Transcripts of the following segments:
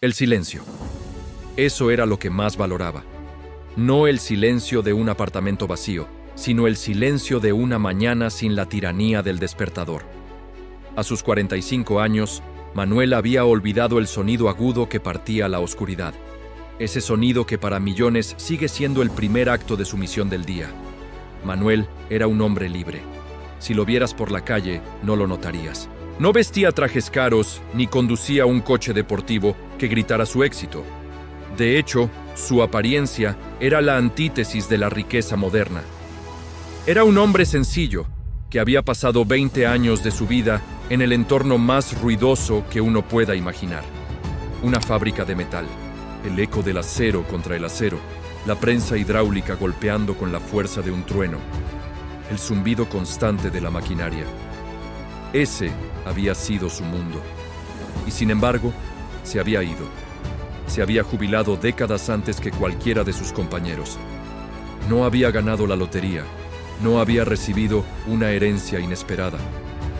El silencio. Eso era lo que más valoraba. No el silencio de un apartamento vacío, sino el silencio de una mañana sin la tiranía del despertador. A sus 45 años, Manuel había olvidado el sonido agudo que partía la oscuridad. Ese sonido que para millones sigue siendo el primer acto de su misión del día. Manuel era un hombre libre. Si lo vieras por la calle, no lo notarías. No vestía trajes caros, ni conducía un coche deportivo que gritara su éxito. De hecho, su apariencia era la antítesis de la riqueza moderna. Era un hombre sencillo, que había pasado 20 años de su vida en el entorno más ruidoso que uno pueda imaginar. Una fábrica de metal, el eco del acero contra el acero, la prensa hidráulica golpeando con la fuerza de un trueno, el zumbido constante de la maquinaria. Ese había sido su mundo. Y sin embargo, se había ido. Se había jubilado décadas antes que cualquiera de sus compañeros. No había ganado la lotería. No había recibido una herencia inesperada.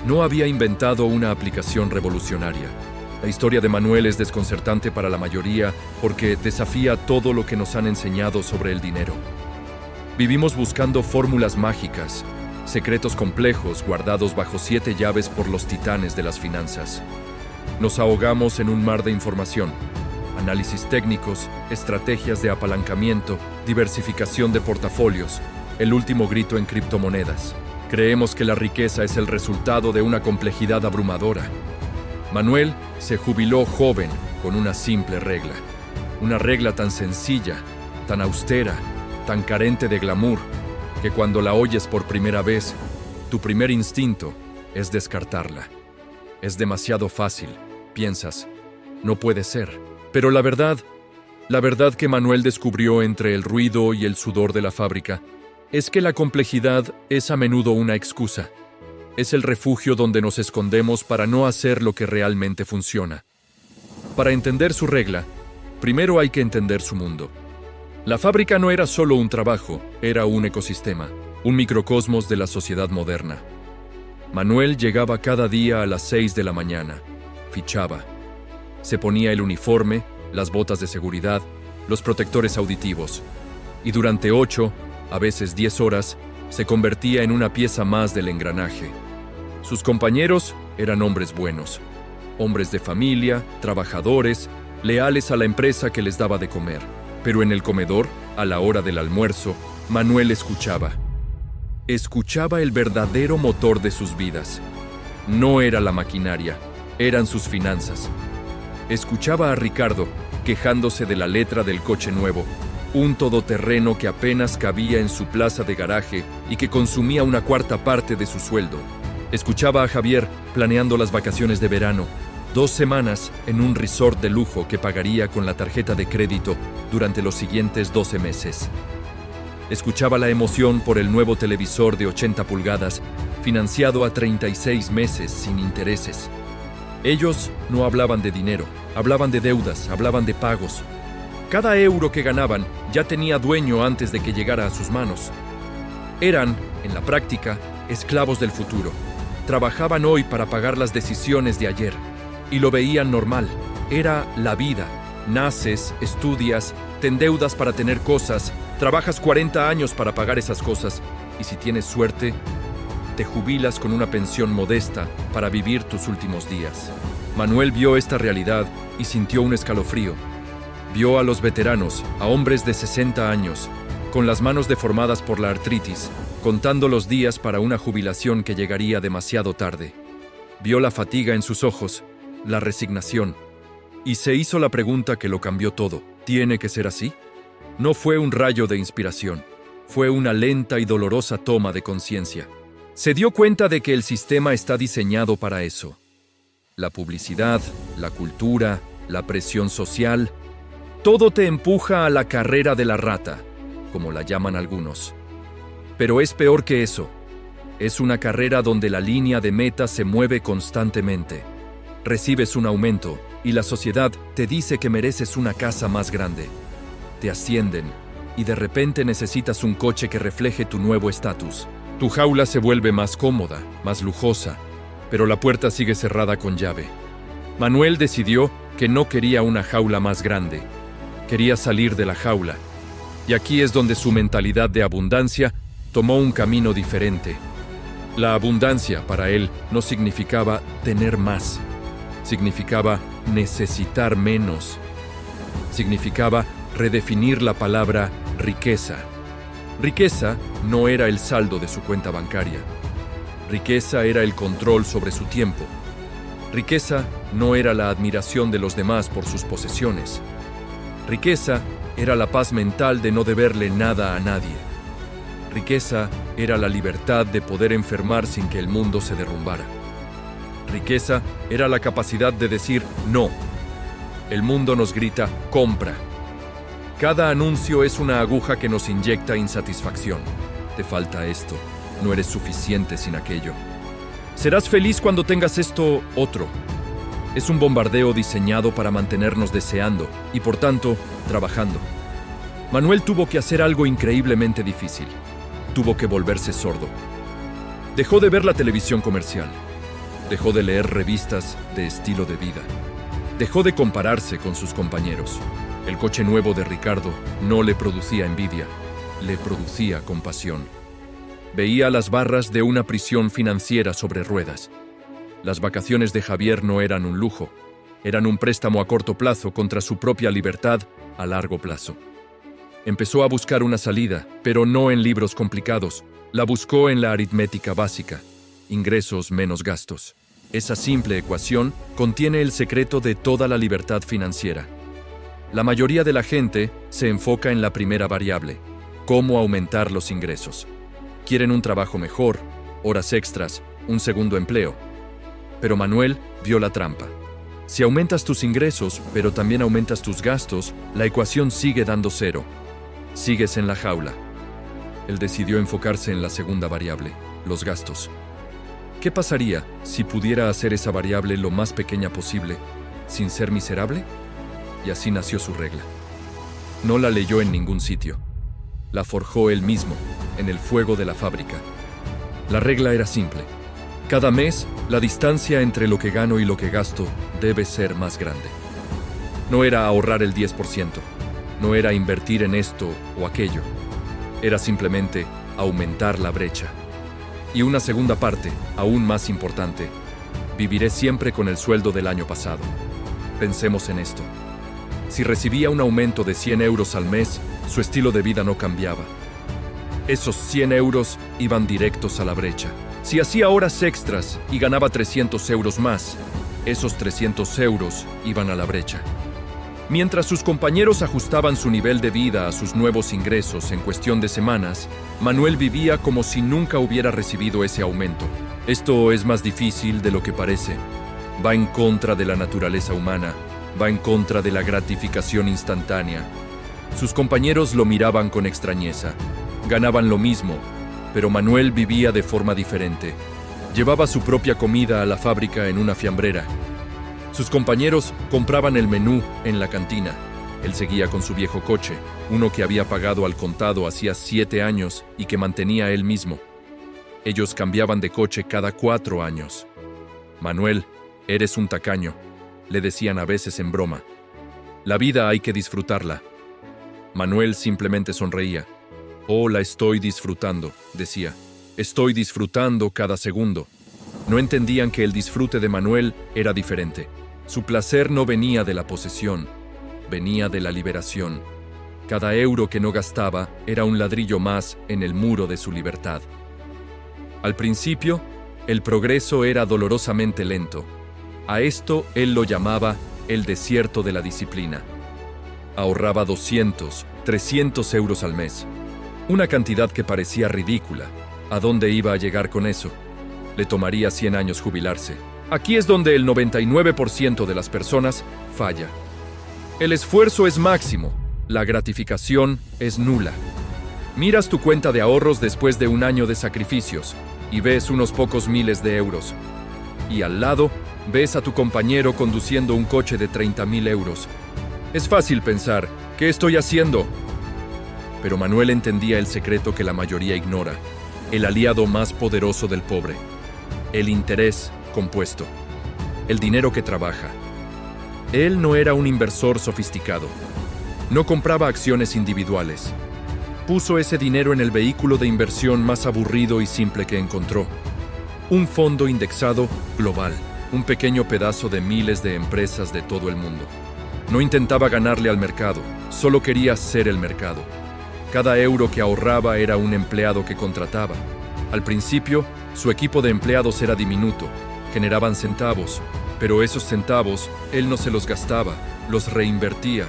No había inventado una aplicación revolucionaria. La historia de Manuel es desconcertante para la mayoría porque desafía todo lo que nos han enseñado sobre el dinero. Vivimos buscando fórmulas mágicas, secretos complejos guardados bajo 7 llaves por los titanes de las finanzas. Nos ahogamos en un mar de información, análisis técnicos, estrategias de apalancamiento, diversificación de portafolios, el último grito en criptomonedas. Creemos que la riqueza es el resultado de una complejidad abrumadora. Manuel se jubiló joven con una simple regla. Una regla tan sencilla, tan austera, tan carente de glamour, que cuando la oyes por primera vez, tu primer instinto es descartarla. Es demasiado fácil, piensas, no puede ser. Pero la verdad que Manuel descubrió entre el ruido y el sudor de la fábrica, es que la complejidad es a menudo una excusa. Es el refugio donde nos escondemos para no hacer lo que realmente funciona. Para entender su regla, primero hay que entender su mundo. La fábrica no era solo un trabajo, era un ecosistema, un microcosmos de la sociedad moderna. Manuel llegaba cada día a las 6 de la mañana, fichaba. Se ponía el uniforme, las botas de seguridad, los protectores auditivos, y durante 8, a veces 10 horas, se convertía en una pieza más del engranaje. Sus compañeros eran hombres buenos, hombres de familia, trabajadores, leales a la empresa que les daba de comer. Pero en el comedor, a la hora del almuerzo, Manuel escuchaba. Escuchaba el verdadero motor de sus vidas. No era la maquinaria, eran sus finanzas. Escuchaba a Ricardo quejándose de la letra del coche nuevo, un todoterreno que apenas cabía en su plaza de garaje y que consumía una cuarta parte de su sueldo. Escuchaba a Javier planeando las vacaciones de verano, 2 semanas en un resort de lujo que pagaría con la tarjeta de crédito durante los siguientes 12 meses. Escuchaba la emoción por el nuevo televisor de 80 pulgadas, financiado a 36 meses sin intereses. Ellos no hablaban de dinero, hablaban de deudas, hablaban de pagos. Cada euro que ganaban ya tenía dueño antes de que llegara a sus manos. Eran, en la práctica, esclavos del futuro. Trabajaban hoy para pagar las decisiones de ayer. Y lo veían normal. Era la vida. Naces, estudias, te endeudas para tener cosas, trabajas 40 años para pagar esas cosas, y si tienes suerte, te jubilas con una pensión modesta para vivir tus últimos días. Manuel vio esta realidad y sintió un escalofrío. Vio a los veteranos, a hombres de 60 años, con las manos deformadas por la artritis, contando los días para una jubilación que llegaría demasiado tarde. Vio la fatiga en sus ojos, la resignación, y se hizo la pregunta que lo cambió todo. ¿Tiene que ser así? No fue un rayo de inspiración, fue una lenta y dolorosa toma de conciencia. Se dio cuenta de que el sistema está diseñado para eso. La publicidad, la cultura, la presión social, todo te empuja a la carrera de la rata, como la llaman algunos. Pero es peor que eso. Es una carrera donde la línea de meta se mueve constantemente. Recibes un aumento y la sociedad te dice que mereces una casa más grande. Te ascienden y de repente necesitas un coche que refleje tu nuevo estatus. Tu jaula se vuelve más cómoda, más lujosa, pero la puerta sigue cerrada con llave. Manuel decidió que no quería una jaula más grande, quería salir de la jaula. Y aquí es donde su mentalidad de abundancia tomó un camino diferente. La abundancia para él no significaba tener más, significaba necesitar menos, significaba redefinir la palabra riqueza. Riqueza no era el saldo de su cuenta bancaria. Riqueza era el control sobre su tiempo. Riqueza no era la admiración de los demás por sus posesiones. Riqueza era la paz mental de no deberle nada a nadie. Riqueza era la libertad de poder enfermar sin que el mundo se derrumbara. Riqueza era la capacidad de decir no. El mundo nos grita, compra. Cada anuncio es una aguja que nos inyecta insatisfacción. Te falta esto, no eres suficiente sin aquello. Serás feliz cuando tengas esto otro. Es un bombardeo diseñado para mantenernos deseando y, por tanto, trabajando. Manuel tuvo que hacer algo increíblemente difícil. Tuvo que volverse sordo. Dejó de ver la televisión comercial. Dejó de leer revistas de estilo de vida. Dejó de compararse con sus compañeros. El coche nuevo de Ricardo no le producía envidia, le producía compasión. Veía las barras de una prisión financiera sobre ruedas. Las vacaciones de Javier no eran un lujo, eran un préstamo a corto plazo contra su propia libertad a largo plazo. Empezó a buscar una salida, pero no en libros complicados. La buscó en la aritmética básica, ingresos menos gastos. Esa simple ecuación contiene el secreto de toda la libertad financiera. La mayoría de la gente se enfoca en la primera variable, cómo aumentar los ingresos. Quieren un trabajo mejor, horas extras, un segundo empleo. Pero Manuel vio la trampa. Si aumentas tus ingresos, pero también aumentas tus gastos, la ecuación sigue dando cero. Sigues en la jaula. Él decidió enfocarse en la segunda variable, los gastos. ¿Qué pasaría si pudiera hacer esa variable lo más pequeña posible, sin ser miserable? Y así nació su regla. No la leyó en ningún sitio. La forjó él mismo, en el fuego de la fábrica. La regla era simple. Cada mes, la distancia entre lo que gano y lo que gasto debe ser más grande. No era ahorrar el 10%, no era invertir en esto o aquello. Era simplemente aumentar la brecha. Y una segunda parte, aún más importante, viviré siempre con el sueldo del año pasado. Pensemos en esto. Si recibía un aumento de 100 euros al mes, su estilo de vida no cambiaba. Esos 100 euros iban directos a la brecha. Si hacía horas extras y ganaba 300 euros más, esos 300 euros iban a la brecha. Mientras sus compañeros ajustaban su nivel de vida a sus nuevos ingresos en cuestión de semanas, Manuel vivía como si nunca hubiera recibido ese aumento. Esto es más difícil de lo que parece. Va en contra de la naturaleza humana, va en contra de la gratificación instantánea. Sus compañeros lo miraban con extrañeza. Ganaban lo mismo, pero Manuel vivía de forma diferente. Llevaba su propia comida a la fábrica en una fiambrera. Sus compañeros compraban el menú en la cantina. Él seguía con su viejo coche, uno que había pagado al contado hacía 7 años y que mantenía él mismo. Ellos cambiaban de coche cada 4 años. Manuel, eres un tacaño, le decían a veces en broma. La vida hay que disfrutarla. Manuel simplemente sonreía. Oh, la estoy disfrutando, decía. Estoy disfrutando cada segundo. No entendían que el disfrute de Manuel era diferente. Su placer no venía de la posesión, venía de la liberación. Cada euro que no gastaba era un ladrillo más en el muro de su libertad. Al principio, el progreso era dolorosamente lento. A esto él lo llamaba el desierto de la disciplina. Ahorraba 200, 300 euros al mes. Una cantidad que parecía ridícula. ¿A dónde iba a llegar con eso? Le tomaría 100 años jubilarse. Aquí es donde el 99% de las personas falla. El esfuerzo es máximo, la gratificación es nula. Miras tu cuenta de ahorros después de un año de sacrificios y ves unos pocos miles de euros. Y al lado, ves a tu compañero conduciendo un coche de 30.000 euros. Es fácil pensar, ¿qué estoy haciendo? Pero Manuel entendía el secreto que la mayoría ignora, el aliado más poderoso del pobre, el interés compuesto, el dinero que trabaja. Él no era un inversor sofisticado. No compraba acciones individuales. Puso ese dinero en el vehículo de inversión más aburrido y simple que encontró. Un fondo indexado global, un pequeño pedazo de miles de empresas de todo el mundo. No intentaba ganarle al mercado, solo quería ser el mercado. Cada euro que ahorraba era un empleado que contrataba. Al principio, su equipo de empleados era diminuto, generaban centavos, pero esos centavos él no se los gastaba, los reinvertía.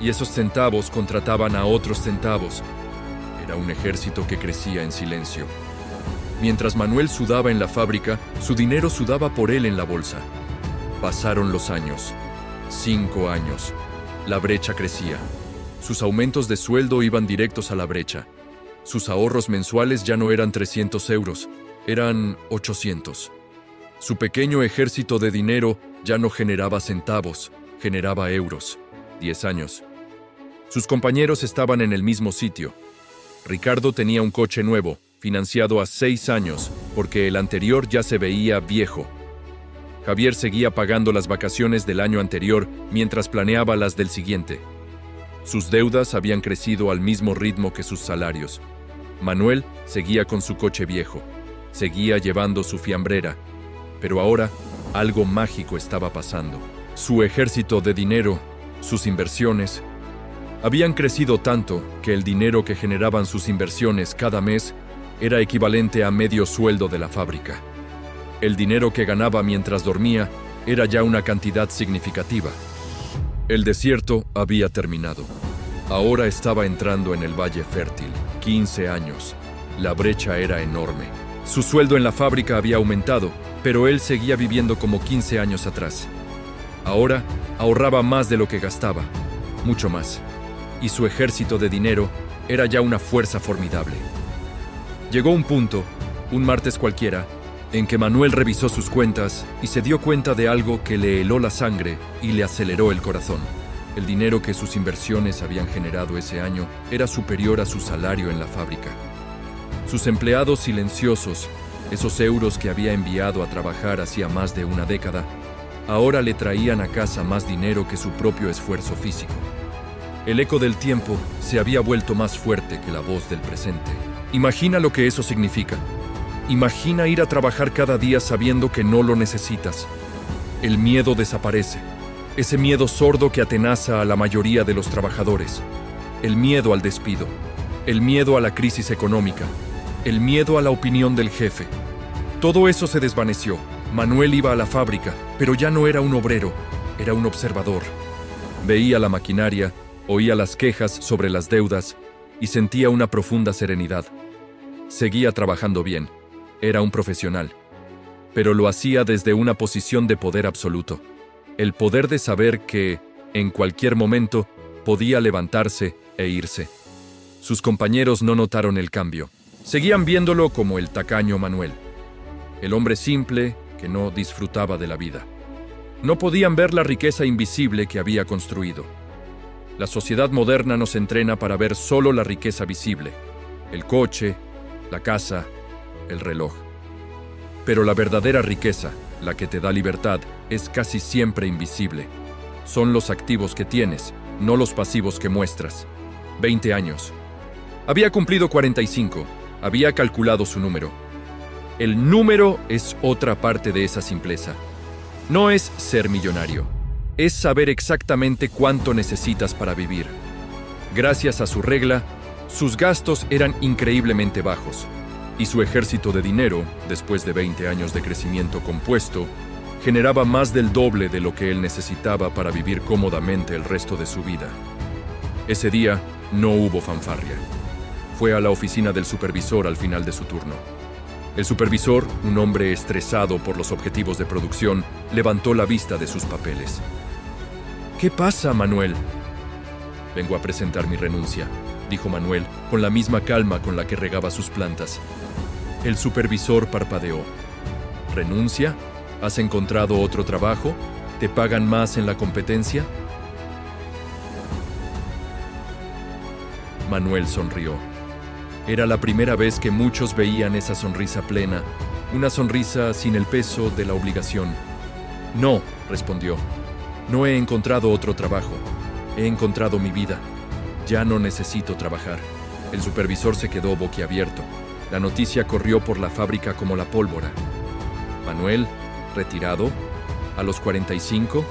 Y esos centavos contrataban a otros centavos. Era un ejército que crecía en silencio. Mientras Manuel sudaba en la fábrica, su dinero sudaba por él en la bolsa. Pasaron los años. 5 años. La brecha crecía. Sus aumentos de sueldo iban directos a la brecha. Sus ahorros mensuales ya no eran 300 euros, eran 800. Su pequeño ejército de dinero ya no generaba centavos, generaba euros. 10 años. Sus compañeros estaban en el mismo sitio. Ricardo tenía un coche nuevo, financiado a 6 años, porque el anterior ya se veía viejo. Javier seguía pagando las vacaciones del año anterior mientras planeaba las del siguiente. Sus deudas habían crecido al mismo ritmo que sus salarios. Manuel seguía con su coche viejo, seguía llevando su fiambrera, pero ahora algo mágico estaba pasando. Su ejército de dinero, sus inversiones, habían crecido tanto que el dinero que generaban sus inversiones cada mes era equivalente a medio sueldo de la fábrica. El dinero que ganaba mientras dormía era ya una cantidad significativa. El desierto había terminado. Ahora estaba entrando en el Valle Fértil. 15 años. La brecha era enorme. Su sueldo en la fábrica había aumentado, pero él seguía viviendo como 15 años atrás. Ahora ahorraba más de lo que gastaba, mucho más. Y su ejército de dinero era ya una fuerza formidable. Llegó un punto, un martes cualquiera, en que Manuel revisó sus cuentas y se dio cuenta de algo que le heló la sangre y le aceleró el corazón. El dinero que sus inversiones habían generado ese año era superior a su salario en la fábrica. Sus empleados silenciosos, esos euros que había enviado a trabajar hacía más de una década, ahora le traían a casa más dinero que su propio esfuerzo físico. El eco del tiempo se había vuelto más fuerte que la voz del presente. Imagina lo que eso significa. Imagina ir a trabajar cada día sabiendo que no lo necesitas. El miedo desaparece. Ese miedo sordo que atenaza a la mayoría de los trabajadores. El miedo al despido. El miedo a la crisis económica. El miedo a la opinión del jefe. Todo eso se desvaneció. Manuel iba a la fábrica, pero ya no era un obrero, era un observador. Veía la maquinaria, oía las quejas sobre las deudas y sentía una profunda serenidad. Seguía trabajando bien. Era un profesional, pero lo hacía desde una posición de poder absoluto. El poder de saber que, en cualquier momento, podía levantarse e irse. Sus compañeros no notaron el cambio. Seguían viéndolo como el tacaño Manuel, el hombre simple que no disfrutaba de la vida. No podían ver la riqueza invisible que había construido. La sociedad moderna nos entrena para ver solo la riqueza visible, el coche, la casa, el reloj. Pero la verdadera riqueza, la que te da libertad, es casi siempre invisible. Son los activos que tienes, no los pasivos que muestras. 20 años. Había cumplido 45. Había calculado su número. El número es otra parte de esa simpleza. No es ser millonario. Es saber exactamente cuánto necesitas para vivir. Gracias a su regla, sus gastos eran increíblemente bajos. Y su ejército de dinero, después de 20 años de crecimiento compuesto, generaba más del doble de lo que él necesitaba para vivir cómodamente el resto de su vida. Ese día no hubo fanfarria. Fue a la oficina del supervisor al final de su turno. El supervisor, un hombre estresado por los objetivos de producción, levantó la vista de sus papeles. ¿Qué pasa, Manuel? Vengo a presentar mi renuncia, dijo Manuel, con la misma calma con la que regaba sus plantas. El supervisor parpadeó. ¿Renuncia? ¿Has encontrado otro trabajo? ¿Te pagan más en la competencia? Manuel sonrió. Era la primera vez que muchos veían esa sonrisa plena, una sonrisa sin el peso de la obligación. No, respondió. No he encontrado otro trabajo. He encontrado mi vida. Ya no necesito trabajar. El supervisor se quedó boquiabierto. La noticia corrió por la fábrica como la pólvora. Manuel, retirado, a los 45.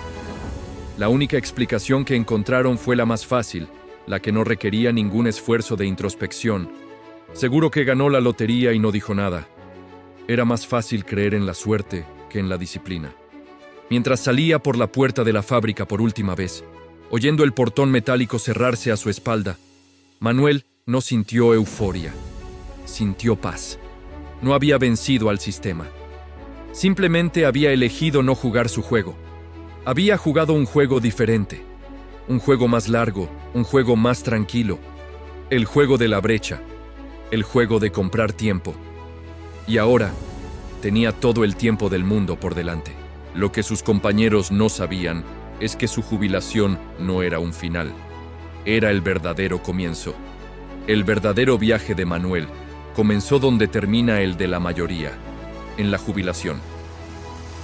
La única explicación que encontraron fue la más fácil, la que no requería ningún esfuerzo de introspección. Seguro que ganó la lotería y no dijo nada. Era más fácil creer en la suerte que en la disciplina. Mientras salía por la puerta de la fábrica por última vez, oyendo el portón metálico cerrarse a su espalda, Manuel no sintió euforia, sintió paz. No había vencido al sistema. Simplemente había elegido no jugar su juego. Había jugado un juego diferente, un juego más largo, un juego más tranquilo, el juego de la brecha, el juego de comprar tiempo. Y ahora tenía todo el tiempo del mundo por delante. Lo que sus compañeros no sabían es que su jubilación no era un final, era el verdadero comienzo. El verdadero viaje de Manuel comenzó donde termina el de la mayoría, en la jubilación.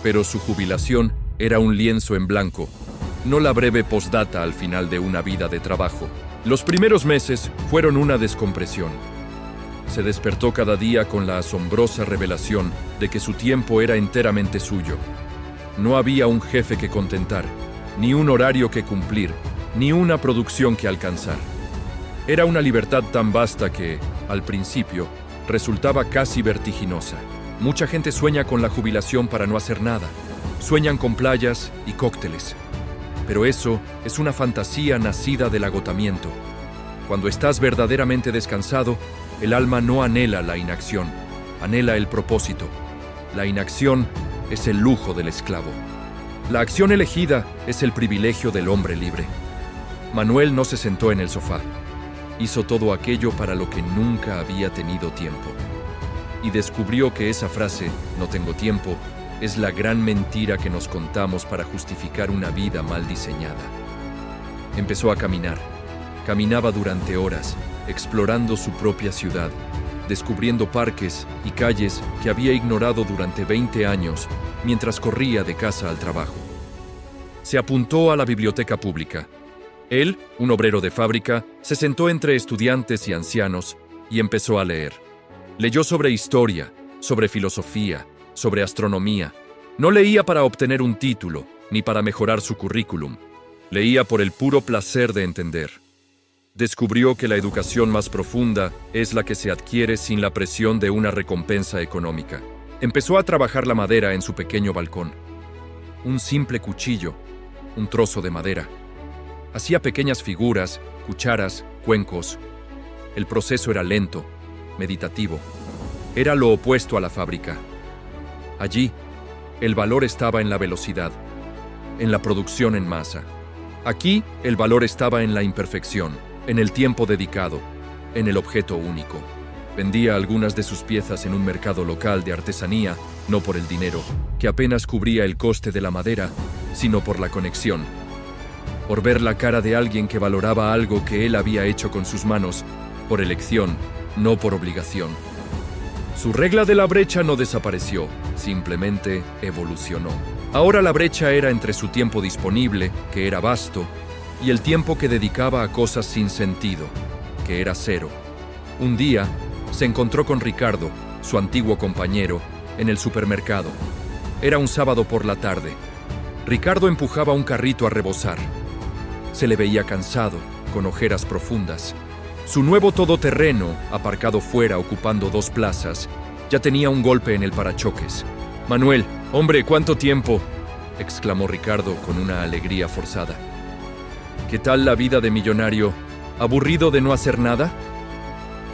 Pero su jubilación era un lienzo en blanco, no la breve postdata al final de una vida de trabajo. Los primeros meses fueron una descompresión. Se despertó cada día con la asombrosa revelación de que su tiempo era enteramente suyo. No había un jefe que contentar, ni un horario que cumplir, ni una producción que alcanzar. Era una libertad tan vasta que, al principio, resultaba casi vertiginosa. Mucha gente sueña con la jubilación para no hacer nada. Sueñan con playas y cócteles. Pero eso es una fantasía nacida del agotamiento. Cuando estás verdaderamente descansado, el alma no anhela la inacción, anhela el propósito. La inacción es el lujo del esclavo. La acción elegida es el privilegio del hombre libre. Manuel no se sentó en el sofá. Hizo todo aquello para lo que nunca había tenido tiempo. Y descubrió que esa frase, "no tengo tiempo", es la gran mentira que nos contamos para justificar una vida mal diseñada. Empezó a caminar. Caminaba durante horas, explorando su propia ciudad, descubriendo parques y calles que había ignorado durante 20 años mientras corría de casa al trabajo. Se apuntó a la biblioteca pública. Él, un obrero de fábrica, se sentó entre estudiantes y ancianos y empezó a leer. Leyó sobre historia, sobre filosofía, sobre astronomía. No leía para obtener un título, ni para mejorar su currículum. Leía por el puro placer de entender. Descubrió que la educación más profunda es la que se adquiere sin la presión de una recompensa económica. Empezó a trabajar la madera en su pequeño balcón. Un simple cuchillo, un trozo de madera. Hacía pequeñas figuras, cucharas, cuencos. El proceso era lento, meditativo. Era lo opuesto a la fábrica. Allí, el valor estaba en la velocidad, en la producción en masa. Aquí, el valor estaba en la imperfección, en el tiempo dedicado, en el objeto único. Vendía algunas de sus piezas en un mercado local de artesanía, no por el dinero, que apenas cubría el coste de la madera, sino por la conexión. Por ver la cara de alguien que valoraba algo que él había hecho con sus manos, por elección, no por obligación. Su regla de la brecha no desapareció, simplemente evolucionó. Ahora la brecha era entre su tiempo disponible, que era vasto, y el tiempo que dedicaba a cosas sin sentido, que era cero. Un día, se encontró con Ricardo, su antiguo compañero, en el supermercado. Era un sábado por la tarde. Ricardo empujaba un carrito a rebosar. Se le veía cansado, con ojeras profundas. Su nuevo todoterreno, aparcado fuera ocupando 2 plazas, ya tenía un golpe en el parachoques. «Manuel, hombre, ¿cuánto tiempo?», exclamó Ricardo con una alegría forzada. «¿Qué tal la vida de millonario? ¿Aburrido de no hacer nada?».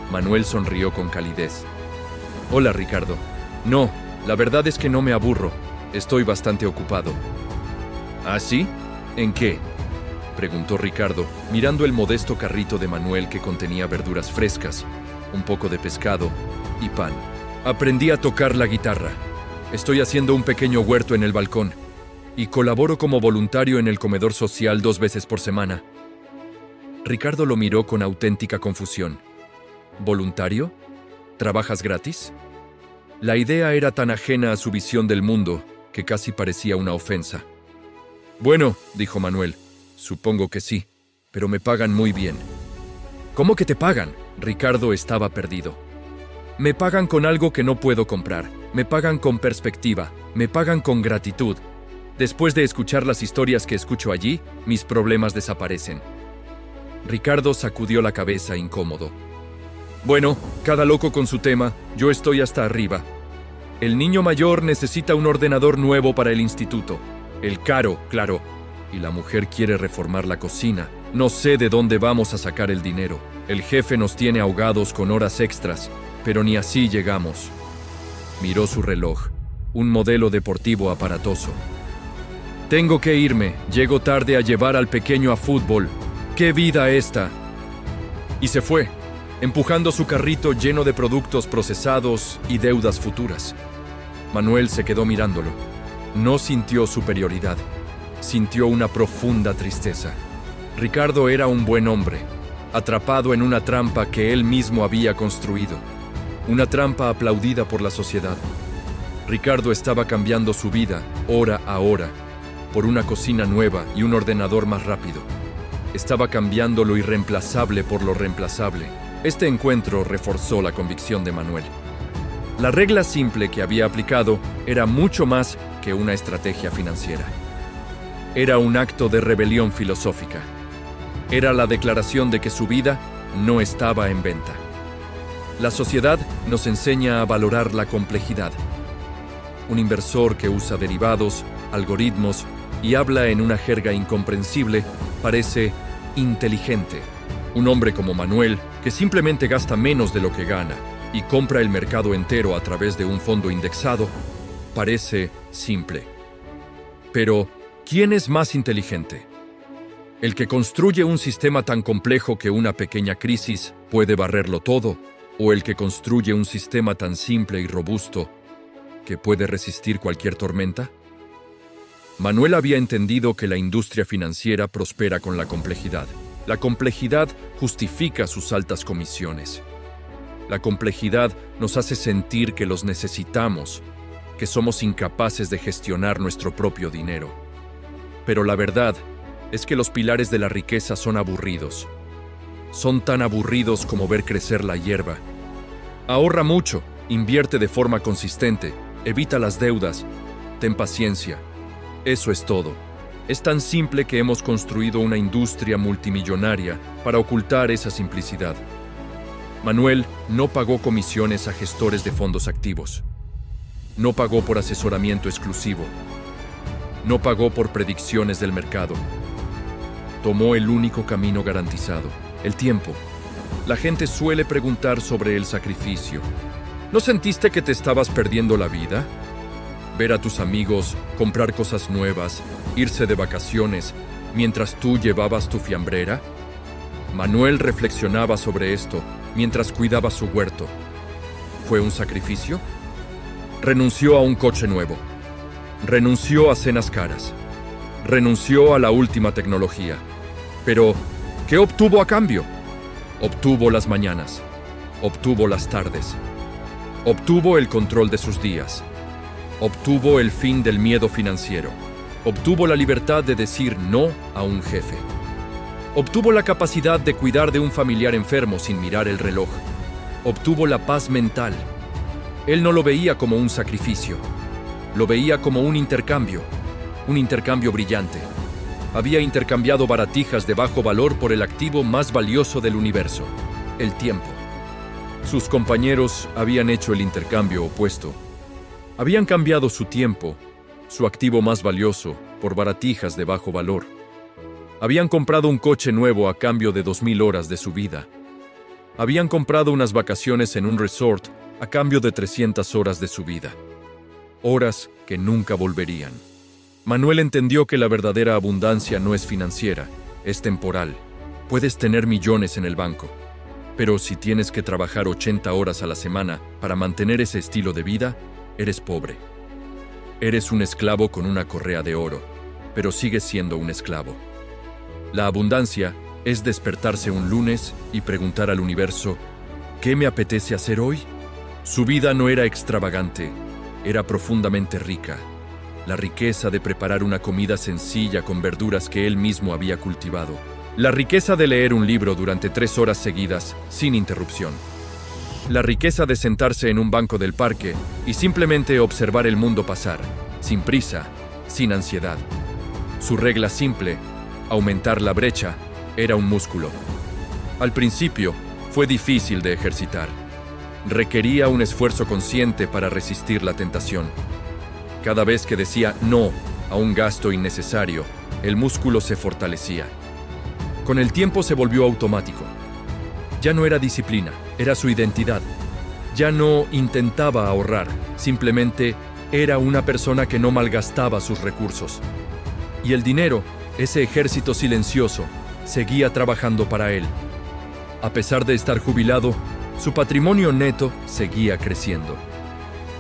Manuel sonrió con calidez. «Hola, Ricardo. No, la verdad es que no me aburro. Estoy bastante ocupado». «¿Ah, sí? ¿En qué?», preguntó Ricardo, mirando el modesto carrito de Manuel que contenía verduras frescas, un poco de pescado y pan. «Aprendí a tocar la guitarra. Estoy haciendo un pequeño huerto en el balcón y colaboro como voluntario en el comedor social 2 veces por semana». Ricardo lo miró con auténtica confusión. «¿Voluntario? ¿Trabajas gratis?». La idea era tan ajena a su visión del mundo que casi parecía una ofensa. Bueno, dijo Manuel, supongo que sí, pero me pagan muy bien. ¿Cómo que te pagan? Ricardo estaba perdido. Me pagan con algo que no puedo comprar, me pagan con perspectiva, me pagan con gratitud. Después de escuchar las historias que escucho allí, mis problemas desaparecen. Ricardo sacudió la cabeza incómodo. Bueno, cada loco con su tema, yo estoy hasta arriba. El niño mayor necesita un ordenador nuevo para el instituto. El caro, claro. Y la mujer quiere reformar la cocina. No sé de dónde vamos a sacar el dinero. El jefe nos tiene ahogados con horas extras, pero ni así llegamos. Miró su reloj, un modelo deportivo aparatoso. Tengo que irme, llego tarde a llevar al pequeño a fútbol. ¡Qué vida esta! Y se fue, empujando su carrito lleno de productos procesados y deudas futuras. Manuel se quedó mirándolo. No sintió superioridad, sintió una profunda tristeza. Ricardo era un buen hombre, atrapado en una trampa que él mismo había construido. Una trampa aplaudida por la sociedad. Ricardo estaba cambiando su vida, hora a hora, por una cocina nueva y un ordenador más rápido. Estaba cambiando lo irreemplazable por lo reemplazable. Este encuentro reforzó la convicción de Manuel. La regla simple que había aplicado era mucho más que una estrategia financiera. Era un acto de rebelión filosófica. Era la declaración de que su vida no estaba en venta. La sociedad nos enseña a valorar la complejidad. Un inversor que usa derivados, algoritmos y habla en una jerga incomprensible parece inteligente. Un hombre como Manuel, que simplemente gasta menos de lo que gana y compra el mercado entero a través de un fondo indexado, parece simple. Pero, ¿quién es más inteligente? ¿El que construye un sistema tan complejo que una pequeña crisis puede barrerlo todo? ¿O el que construye un sistema tan simple y robusto que puede resistir cualquier tormenta? Manuel había entendido que la industria financiera prospera con la complejidad. La complejidad justifica sus altas comisiones. La complejidad nos hace sentir que los necesitamos, que somos incapaces de gestionar nuestro propio dinero. Pero la verdad es que los pilares de la riqueza son aburridos. Son tan aburridos como ver crecer la hierba. Ahorra mucho, invierte de forma consistente, evita las deudas, ten paciencia. Eso es todo. Es tan simple que hemos construido una industria multimillonaria para ocultar esa simplicidad. Manuel no pagó comisiones a gestores de fondos activos. No pagó por asesoramiento exclusivo. No pagó por predicciones del mercado. Tomó el único camino garantizado, el tiempo. La gente suele preguntar sobre el sacrificio. ¿No sentiste que te estabas perdiendo la vida? Ver a tus amigos, comprar cosas nuevas, irse de vacaciones, mientras tú llevabas tu fiambrera. Manuel reflexionaba sobre esto mientras cuidaba su huerto. ¿Fue un sacrificio? Renunció a un coche nuevo. Renunció a cenas caras. Renunció a la última tecnología. Pero, ¿qué obtuvo a cambio? Obtuvo las mañanas. Obtuvo las tardes. Obtuvo el control de sus días. Obtuvo el fin del miedo financiero. Obtuvo la libertad de decir no a un jefe. Obtuvo la capacidad de cuidar de un familiar enfermo sin mirar el reloj. Obtuvo la paz mental. Él no lo veía como un sacrificio. Lo veía como un intercambio brillante. Había intercambiado baratijas de bajo valor por el activo más valioso del universo, el tiempo. Sus compañeros habían hecho el intercambio opuesto. Habían cambiado su tiempo, su activo más valioso, por baratijas de bajo valor. Habían comprado un coche nuevo a cambio de 2000 horas de su vida. Habían comprado unas vacaciones en un resort a cambio de 300 horas de su vida. Horas que nunca volverían. Manuel entendió que la verdadera abundancia no es financiera, es temporal. Puedes tener millones en el banco, pero si tienes que trabajar 80 horas a la semana para mantener ese estilo de vida, eres pobre. Eres un esclavo con una correa de oro, pero sigues siendo un esclavo. La abundancia es despertarse un lunes y preguntar al universo, ¿qué me apetece hacer hoy? Su vida no era extravagante, era profundamente rica. la riqueza de preparar una comida sencilla con verduras que él mismo había cultivado, la riqueza de leer un libro durante 3 horas seguidas, sin interrupción, la riqueza de sentarse en un banco del parque y simplemente observar el mundo pasar, sin prisa, sin ansiedad. Su regla simple, aumentar la brecha, era un músculo. Al principio, fue difícil de ejercitar. Requería un esfuerzo consciente para resistir la tentación. Cada vez que decía no a un gasto innecesario, el músculo se fortalecía. Con el tiempo se volvió automático. Ya no era disciplina, era su identidad. Ya no intentaba ahorrar, simplemente era una persona que no malgastaba sus recursos. Y el dinero, ese ejército silencioso, seguía trabajando para él. A pesar de estar jubilado, su patrimonio neto seguía creciendo.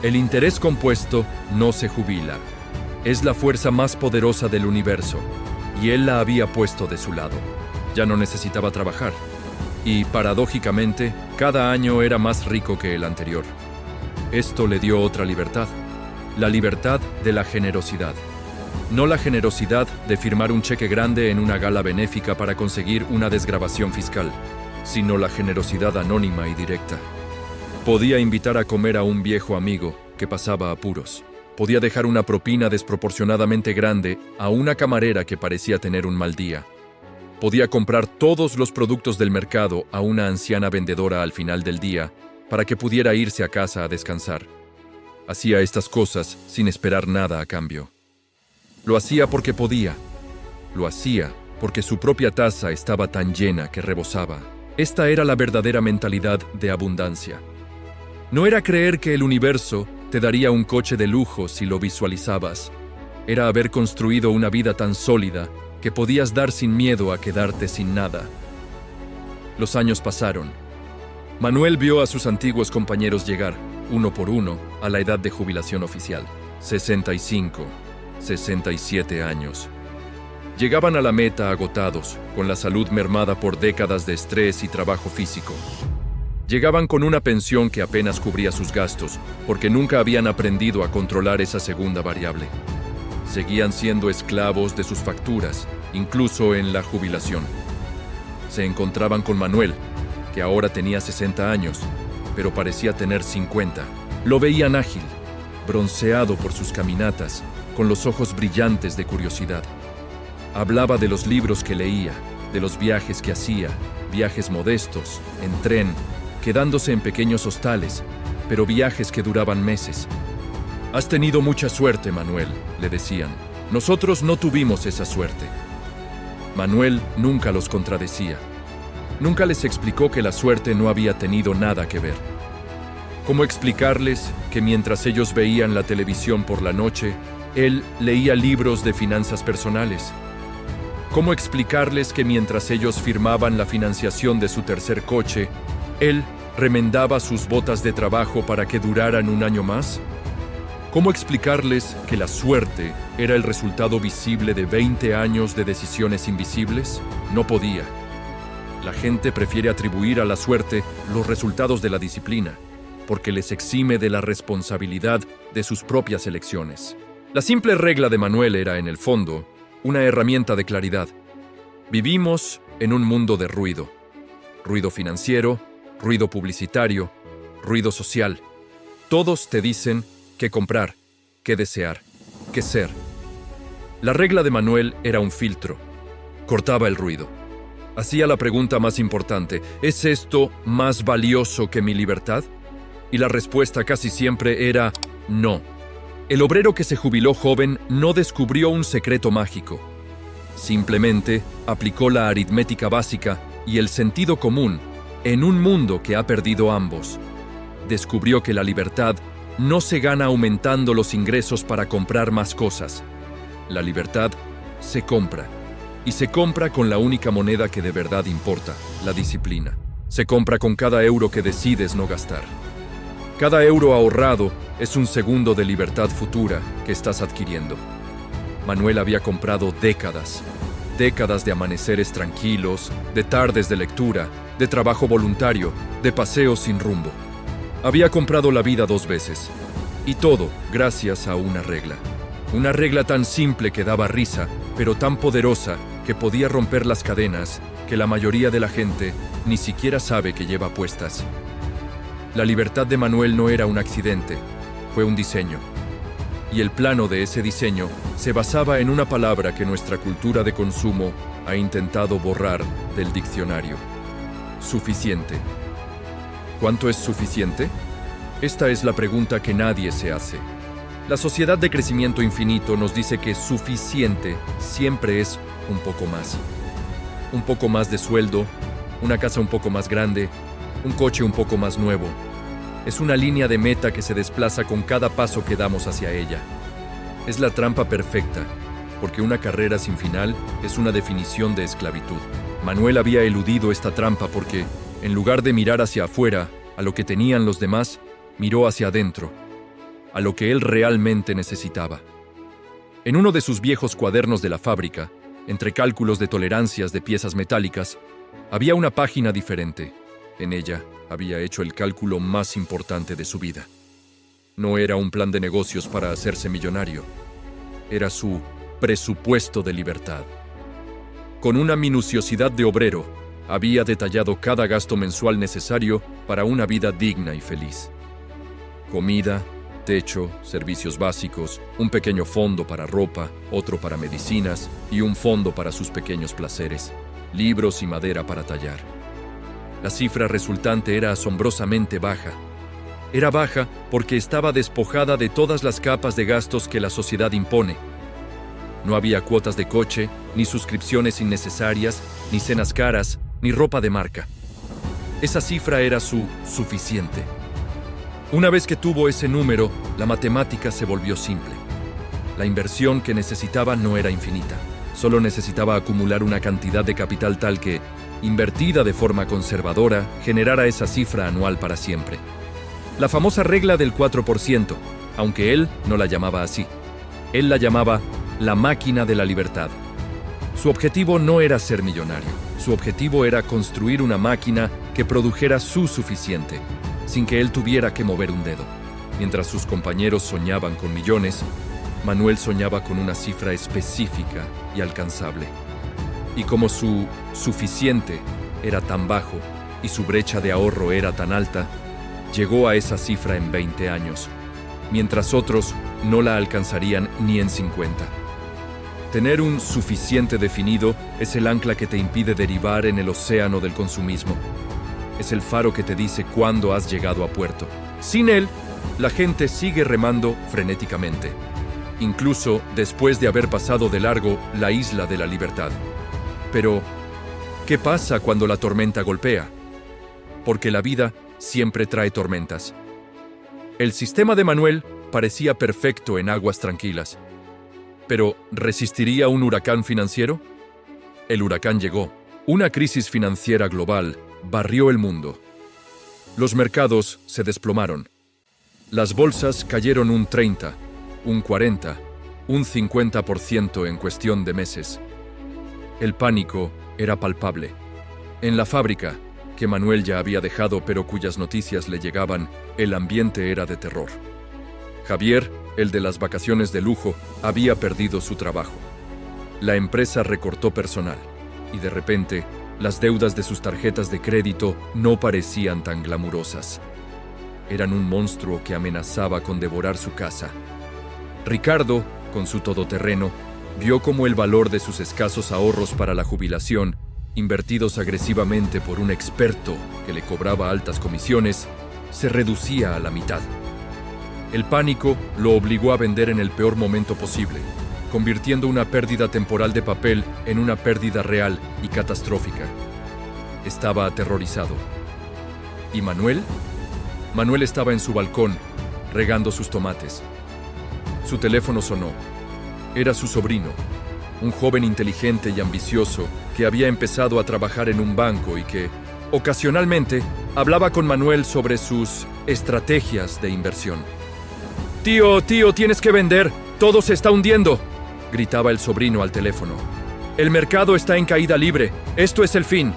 El interés compuesto no se jubila. Es la fuerza más poderosa del universo, y él la había puesto de su lado. Ya no necesitaba trabajar. Y, paradójicamente, cada año era más rico que el anterior. Esto le dio otra libertad. La libertad de la generosidad. No la generosidad de firmar un cheque grande en una gala benéfica para conseguir una desgravación fiscal, sino la generosidad anónima y directa. Podía invitar a comer a un viejo amigo que pasaba apuros. Podía dejar una propina desproporcionadamente grande a una camarera que parecía tener un mal día. Podía comprar todos los productos del mercado a una anciana vendedora al final del día para que pudiera irse a casa a descansar. Hacía estas cosas sin esperar nada a cambio. Lo hacía porque podía. Lo hacía porque su propia taza estaba tan llena que rebosaba. Esta era la verdadera mentalidad de abundancia. No era creer que el universo te daría un coche de lujo si lo visualizabas. Era haber construido una vida tan sólida que podías dar sin miedo a quedarte sin nada. Los años pasaron. Manuel vio a sus antiguos compañeros llegar, uno por uno, a la edad de jubilación oficial. 65, 67 años. Llegaban a la meta agotados, con la salud mermada por décadas de estrés y trabajo físico. Llegaban con una pensión que apenas cubría sus gastos, porque nunca habían aprendido a controlar esa segunda variable. Seguían siendo esclavos de sus facturas, incluso en la jubilación. Se encontraban con Manuel, que ahora tenía 60 años, pero parecía tener 50. Lo veían ágil, bronceado por sus caminatas, con los ojos brillantes de curiosidad. Hablaba de los libros que leía, de los viajes que hacía, viajes modestos, en tren, quedándose en pequeños hostales, pero viajes que duraban meses. «Has tenido mucha suerte, Manuel», le decían. «Nosotros no tuvimos esa suerte». Manuel nunca los contradecía. Nunca les explicó que la suerte no había tenido nada que ver. ¿Cómo explicarles que mientras ellos veían la televisión por la noche, él leía libros de finanzas personales? ¿Cómo explicarles que mientras ellos firmaban la financiación de su tercer coche, él remendaba sus botas de trabajo para que duraran un año más? ¿Cómo explicarles que la suerte era el resultado visible de 20 años de decisiones invisibles? No podía. La gente prefiere atribuir a la suerte los resultados de la disciplina, porque les exime de la responsabilidad de sus propias elecciones. La simple regla de Manuel era, en el fondo, una herramienta de claridad. Vivimos en un mundo de ruido. Ruido financiero, ruido publicitario, ruido social. Todos te dicen qué comprar, qué desear, qué ser. La regla de Manuel era un filtro. Cortaba el ruido. Hacía la pregunta más importante: ¿es esto más valioso que mi libertad? Y la respuesta casi siempre era no. El obrero que se jubiló joven no descubrió un secreto mágico. Simplemente aplicó la aritmética básica y el sentido común en un mundo que ha perdido ambos. Descubrió que la libertad no se gana aumentando los ingresos para comprar más cosas. La libertad se compra. Y se compra con la única moneda que de verdad importa, la disciplina. Se compra con cada euro que decides no gastar. Cada euro ahorrado es un segundo de libertad futura que estás adquiriendo. Manuel había comprado décadas de amaneceres tranquilos, de tardes de lectura, de trabajo voluntario, de paseos sin rumbo. Había comprado la vida 2 veces, y todo gracias a una regla. Una regla tan simple que daba risa, pero tan poderosa que podía romper las cadenas que la mayoría de la gente ni siquiera sabe que lleva puestas. La libertad de Manuel no era un accidente, fue un diseño. Y el plano de ese diseño se basaba en una palabra que nuestra cultura de consumo ha intentado borrar del diccionario: suficiente. ¿Cuánto es suficiente? Esta es la pregunta que nadie se hace. La sociedad de crecimiento infinito nos dice que suficiente siempre es un poco más. Un poco más de sueldo, una casa un poco más grande, un coche un poco más nuevo. Es una línea de meta que se desplaza con cada paso que damos hacia ella. Es la trampa perfecta, porque una carrera sin final es una definición de esclavitud. Manuel había eludido esta trampa porque, en lugar de mirar hacia afuera, a lo que tenían los demás, miró hacia adentro, a lo que él realmente necesitaba. En uno de sus viejos cuadernos de la fábrica, entre cálculos de tolerancias de piezas metálicas, había una página diferente. En ella había hecho el cálculo más importante de su vida. No era un plan de negocios para hacerse millonario. Era su presupuesto de libertad. Con una minuciosidad de obrero, había detallado cada gasto mensual necesario para una vida digna y feliz. Comida, techo, servicios básicos, un pequeño fondo para ropa, otro para medicinas y un fondo para sus pequeños placeres, libros y madera para tallar. La cifra resultante era asombrosamente baja. Era baja porque estaba despojada de todas las capas de gastos que la sociedad impone. No había cuotas de coche, ni suscripciones innecesarias, ni cenas caras, ni ropa de marca. Esa cifra era su suficiente. Una vez que tuvo ese número, la matemática se volvió simple. La inversión que necesitaba no era infinita. Solo necesitaba acumular una cantidad de capital tal que, invertida de forma conservadora, generara esa cifra anual para siempre. La famosa regla del 4%, aunque él no la llamaba así. Él la llamaba la máquina de la libertad. Su objetivo no era ser millonario. Su objetivo era construir una máquina que produjera su suficiente, sin que él tuviera que mover un dedo. Mientras sus compañeros soñaban con millones, Manuel soñaba con una cifra específica y alcanzable. Y como su suficiente era tan bajo y su brecha de ahorro era tan alta, llegó a esa cifra en 20 años, mientras otros no la alcanzarían ni en 50. Tener un suficiente definido es el ancla que te impide derivar en el océano del consumismo. Es el faro que te dice cuándo has llegado a puerto. Sin él, la gente sigue remando frenéticamente, incluso después de haber pasado de largo la isla de la libertad. Pero, ¿qué pasa cuando la tormenta golpea? Porque la vida siempre trae tormentas. El sistema de Manuel parecía perfecto en aguas tranquilas. Pero, ¿resistiría un huracán financiero? El huracán llegó. Una crisis financiera global barrió el mundo. Los mercados se desplomaron. Las bolsas cayeron un 30, un 40, un 50% en cuestión de meses. El pánico era palpable. En la fábrica, que Manuel ya había dejado pero cuyas noticias le llegaban, el ambiente era de terror. Javier, el de las vacaciones de lujo, había perdido su trabajo. La empresa recortó personal y de repente, las deudas de sus tarjetas de crédito no parecían tan glamurosas. Eran un monstruo que amenazaba con devorar su casa. Ricardo, con su todoterreno, vio cómo el valor de sus escasos ahorros para la jubilación, invertidos agresivamente por un experto que le cobraba altas comisiones, se reducía a la mitad. El pánico lo obligó a vender en el peor momento posible, convirtiendo una pérdida temporal de papel en una pérdida real y catastrófica. Estaba aterrorizado. ¿Y Manuel? Manuel estaba en su balcón, regando sus tomates. Su teléfono sonó. Era su sobrino, un joven inteligente y ambicioso que había empezado a trabajar en un banco y que, ocasionalmente, hablaba con Manuel sobre sus estrategias de inversión. Tío, tienes que vender. Todo se está hundiendo, gritaba el sobrino al teléfono. El mercado está en caída libre. Esto es el fin.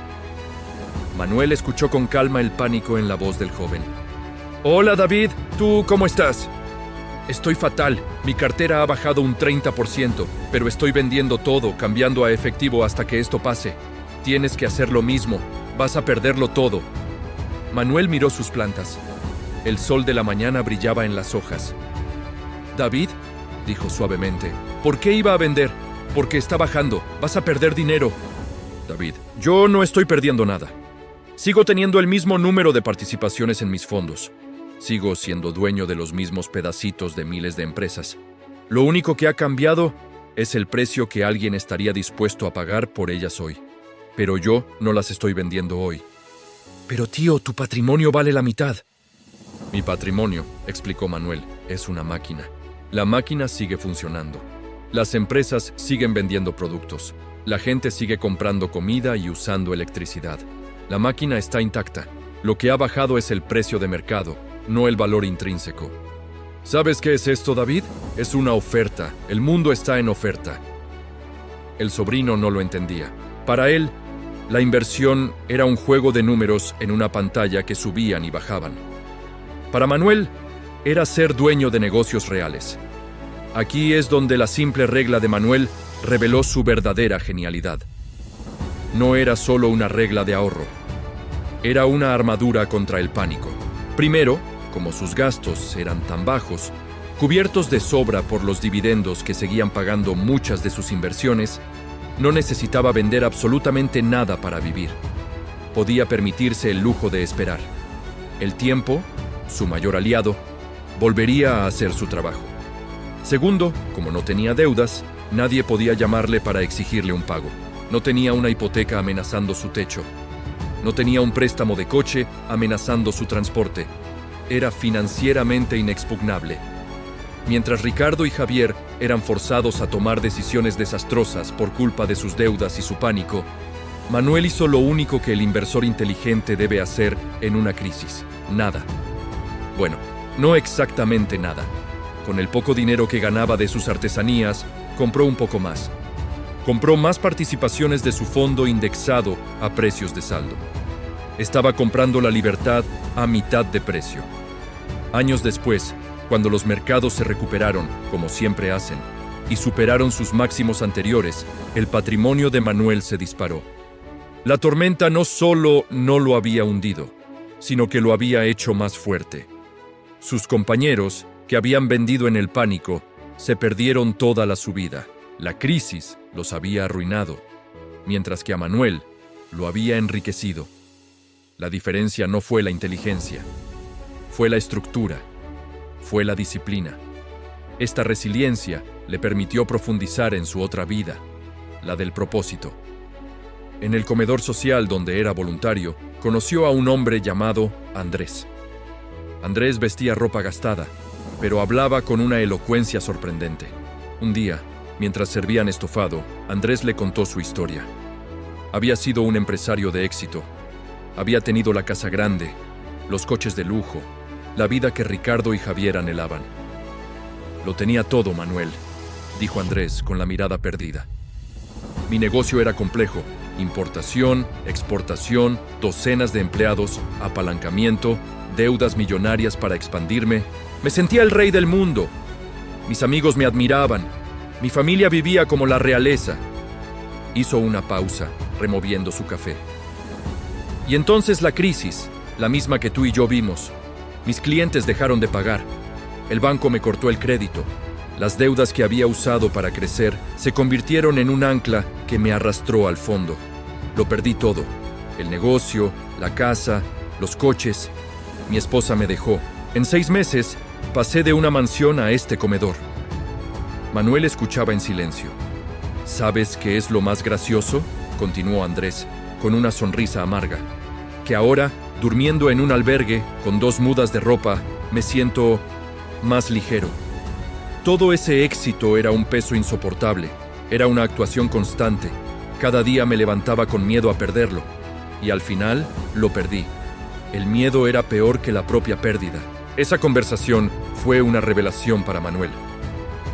Manuel escuchó con calma el pánico en la voz del joven. Hola, David. ¿Tú cómo estás? Estoy fatal. Mi cartera ha bajado un 30%, pero estoy vendiendo todo, cambiando a efectivo hasta que esto pase. Tienes que hacer lo mismo. Vas a perderlo todo. Manuel miró sus plantas. El sol de la mañana brillaba en las hojas. David, dijo suavemente, ¿por qué iba a vender? Porque está bajando. Vas a perder dinero. David, yo no estoy perdiendo nada. Sigo teniendo el mismo número de participaciones en mis fondos. Sigo siendo dueño de los mismos pedacitos de miles de empresas. Lo único que ha cambiado es el precio que alguien estaría dispuesto a pagar por ellas hoy. Pero yo no las estoy vendiendo hoy. Pero tío, tu patrimonio vale la mitad. Mi patrimonio, explicó Manuel, es una máquina. La máquina sigue funcionando. Las empresas siguen vendiendo productos. La gente sigue comprando comida y usando electricidad. La máquina está intacta. Lo que ha bajado es el precio de mercado, no el valor intrínseco. ¿Sabes qué es esto, David? Es una oferta. El mundo está en oferta. El sobrino no lo entendía. Para él, la inversión era un juego de números en una pantalla que subían y bajaban. Para Manuel, era ser dueño de negocios reales. Aquí es donde la simple regla de Manuel reveló su verdadera genialidad. No era solo una regla de ahorro. Era una armadura contra el pánico. Primero, como sus gastos eran tan bajos, cubiertos de sobra por los dividendos que seguían pagando muchas de sus inversiones, no necesitaba vender absolutamente nada para vivir. Podía permitirse el lujo de esperar. El tiempo, su mayor aliado, volvería a hacer su trabajo. Segundo, como no tenía deudas, nadie podía llamarle para exigirle un pago. No tenía una hipoteca amenazando su techo. No tenía un préstamo de coche amenazando su transporte. Era financieramente inexpugnable. Mientras Ricardo y Javier eran forzados a tomar decisiones desastrosas por culpa de sus deudas y su pánico, Manuel hizo lo único que el inversor inteligente debe hacer en una crisis: nada. Bueno, no exactamente nada. Con el poco dinero que ganaba de sus artesanías, compró un poco más. Compró más participaciones de su fondo indexado a precios de saldo. Estaba comprando la libertad a mitad de precio. Años después, cuando los mercados se recuperaron, como siempre hacen, y superaron sus máximos anteriores, el patrimonio de Manuel se disparó. La tormenta no solo no lo había hundido, sino que lo había hecho más fuerte. Sus compañeros, que habían vendido en el pánico, se perdieron toda la subida. La crisis los había arruinado, mientras que a Manuel lo había enriquecido. La diferencia no fue la inteligencia, fue la estructura, fue la disciplina. Esta resiliencia le permitió profundizar en su otra vida, la del propósito. En el comedor social donde era voluntario, conoció a un hombre llamado Andrés. Andrés vestía ropa gastada, pero hablaba con una elocuencia sorprendente. Un día, mientras servían estofado, Andrés le contó su historia. Había sido un empresario de éxito. Había tenido la casa grande, los coches de lujo, la vida que Ricardo y Javier anhelaban. Lo tenía todo, Manuel, dijo Andrés con la mirada perdida. Mi negocio era complejo: importación, exportación, docenas de empleados, apalancamiento, deudas millonarias para expandirme. Me sentía el rey del mundo. Mis amigos me admiraban. Mi familia vivía como la realeza. Hizo una pausa, removiendo su café. Y entonces la crisis, la misma que tú y yo vimos. Mis clientes dejaron de pagar. El banco me cortó el crédito. Las deudas que había usado para crecer se convirtieron en un ancla que me arrastró al fondo. Lo perdí todo: el negocio, la casa, los coches. Mi esposa me dejó. En 6 meses, pasé de una mansión a este comedor. Manuel escuchaba en silencio. ¿Sabes qué es lo más gracioso?, continuó Andrés, con una sonrisa amarga. Que ahora, durmiendo en un albergue con 2 mudas de ropa, me siento más ligero. Todo ese éxito era un peso insoportable. Era una actuación constante. Cada día me levantaba con miedo a perderlo. Y al final, lo perdí. El miedo era peor que la propia pérdida. Esa conversación fue una revelación para Manuel.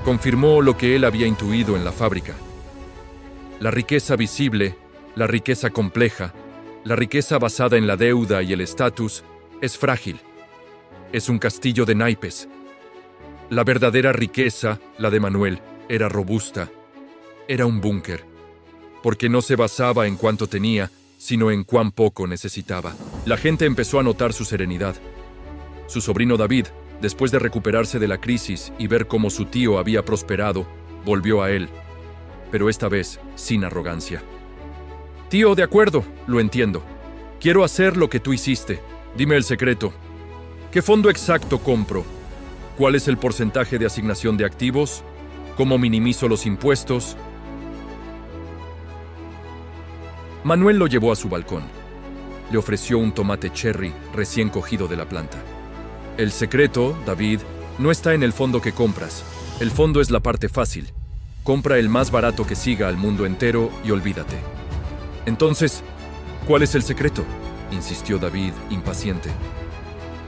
Confirmó lo que él había intuido en la fábrica. La riqueza visible, la riqueza compleja, la riqueza basada en la deuda y el estatus, es frágil. Es un castillo de naipes. La verdadera riqueza, la de Manuel, era robusta. Era un búnker, porque no se basaba en cuánto tenía, sino en cuán poco necesitaba. La gente empezó a notar su serenidad. Su sobrino David, después de recuperarse de la crisis y ver cómo su tío había prosperado, volvió a él, pero esta vez sin arrogancia. Tío, de acuerdo, lo entiendo. Quiero hacer lo que tú hiciste. Dime el secreto. ¿Qué fondo exacto compro? ¿Cuál es el porcentaje de asignación de activos? ¿Cómo minimizo los impuestos? Manuel lo llevó a su balcón. Le ofreció un tomate cherry recién cogido de la planta. El secreto, David, no está en el fondo que compras. El fondo es la parte fácil. Compra el más barato que siga al mundo entero y olvídate. Entonces, ¿cuál es el secreto?, insistió David, impaciente.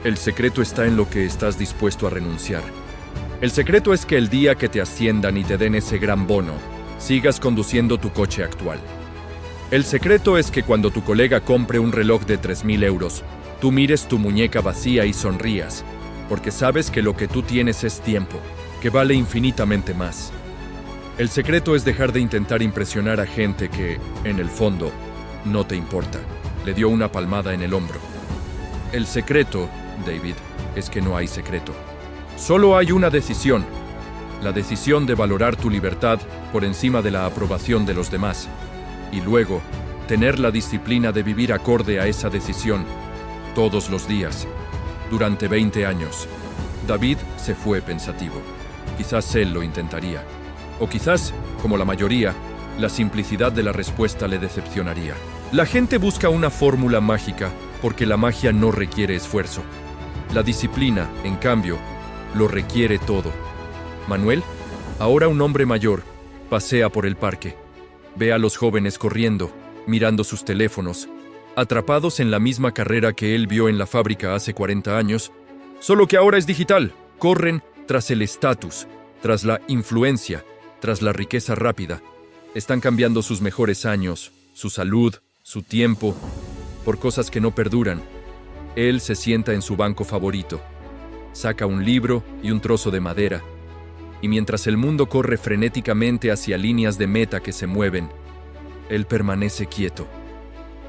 El secreto está en lo que estás dispuesto a renunciar. El secreto es que el día que te asciendan y te den ese gran bono, sigas conduciendo tu coche actual. El secreto es que cuando tu colega compre un reloj de 3.000 euros, tú mires tu muñeca vacía y sonrías, porque sabes que lo que tú tienes es tiempo, que vale infinitamente más. El secreto es dejar de intentar impresionar a gente que, en el fondo, no te importa. Le dio una palmada en el hombro. El secreto, David, es que no hay secreto. Solo hay una decisión. La decisión de valorar tu libertad por encima de la aprobación de los demás. Y luego, tener la disciplina de vivir acorde a esa decisión, todos los días, durante 20 años. David se fue pensativo. Quizás él lo intentaría. O quizás, como la mayoría, la simplicidad de la respuesta le decepcionaría. La gente busca una fórmula mágica porque la magia no requiere esfuerzo. La disciplina, en cambio, lo requiere todo. Manuel, ahora un hombre mayor, pasea por el parque. Ve a los jóvenes corriendo, mirando sus teléfonos, atrapados en la misma carrera que él vio en la fábrica hace 40 años, solo que ahora es digital. Corren tras el estatus, tras la influencia, tras la riqueza rápida. Están cambiando sus mejores años, su salud, su tiempo, por cosas que no perduran. Él se sienta en su banco favorito, saca un libro y un trozo de madera, y mientras el mundo corre frenéticamente hacia líneas de meta que se mueven, él permanece quieto,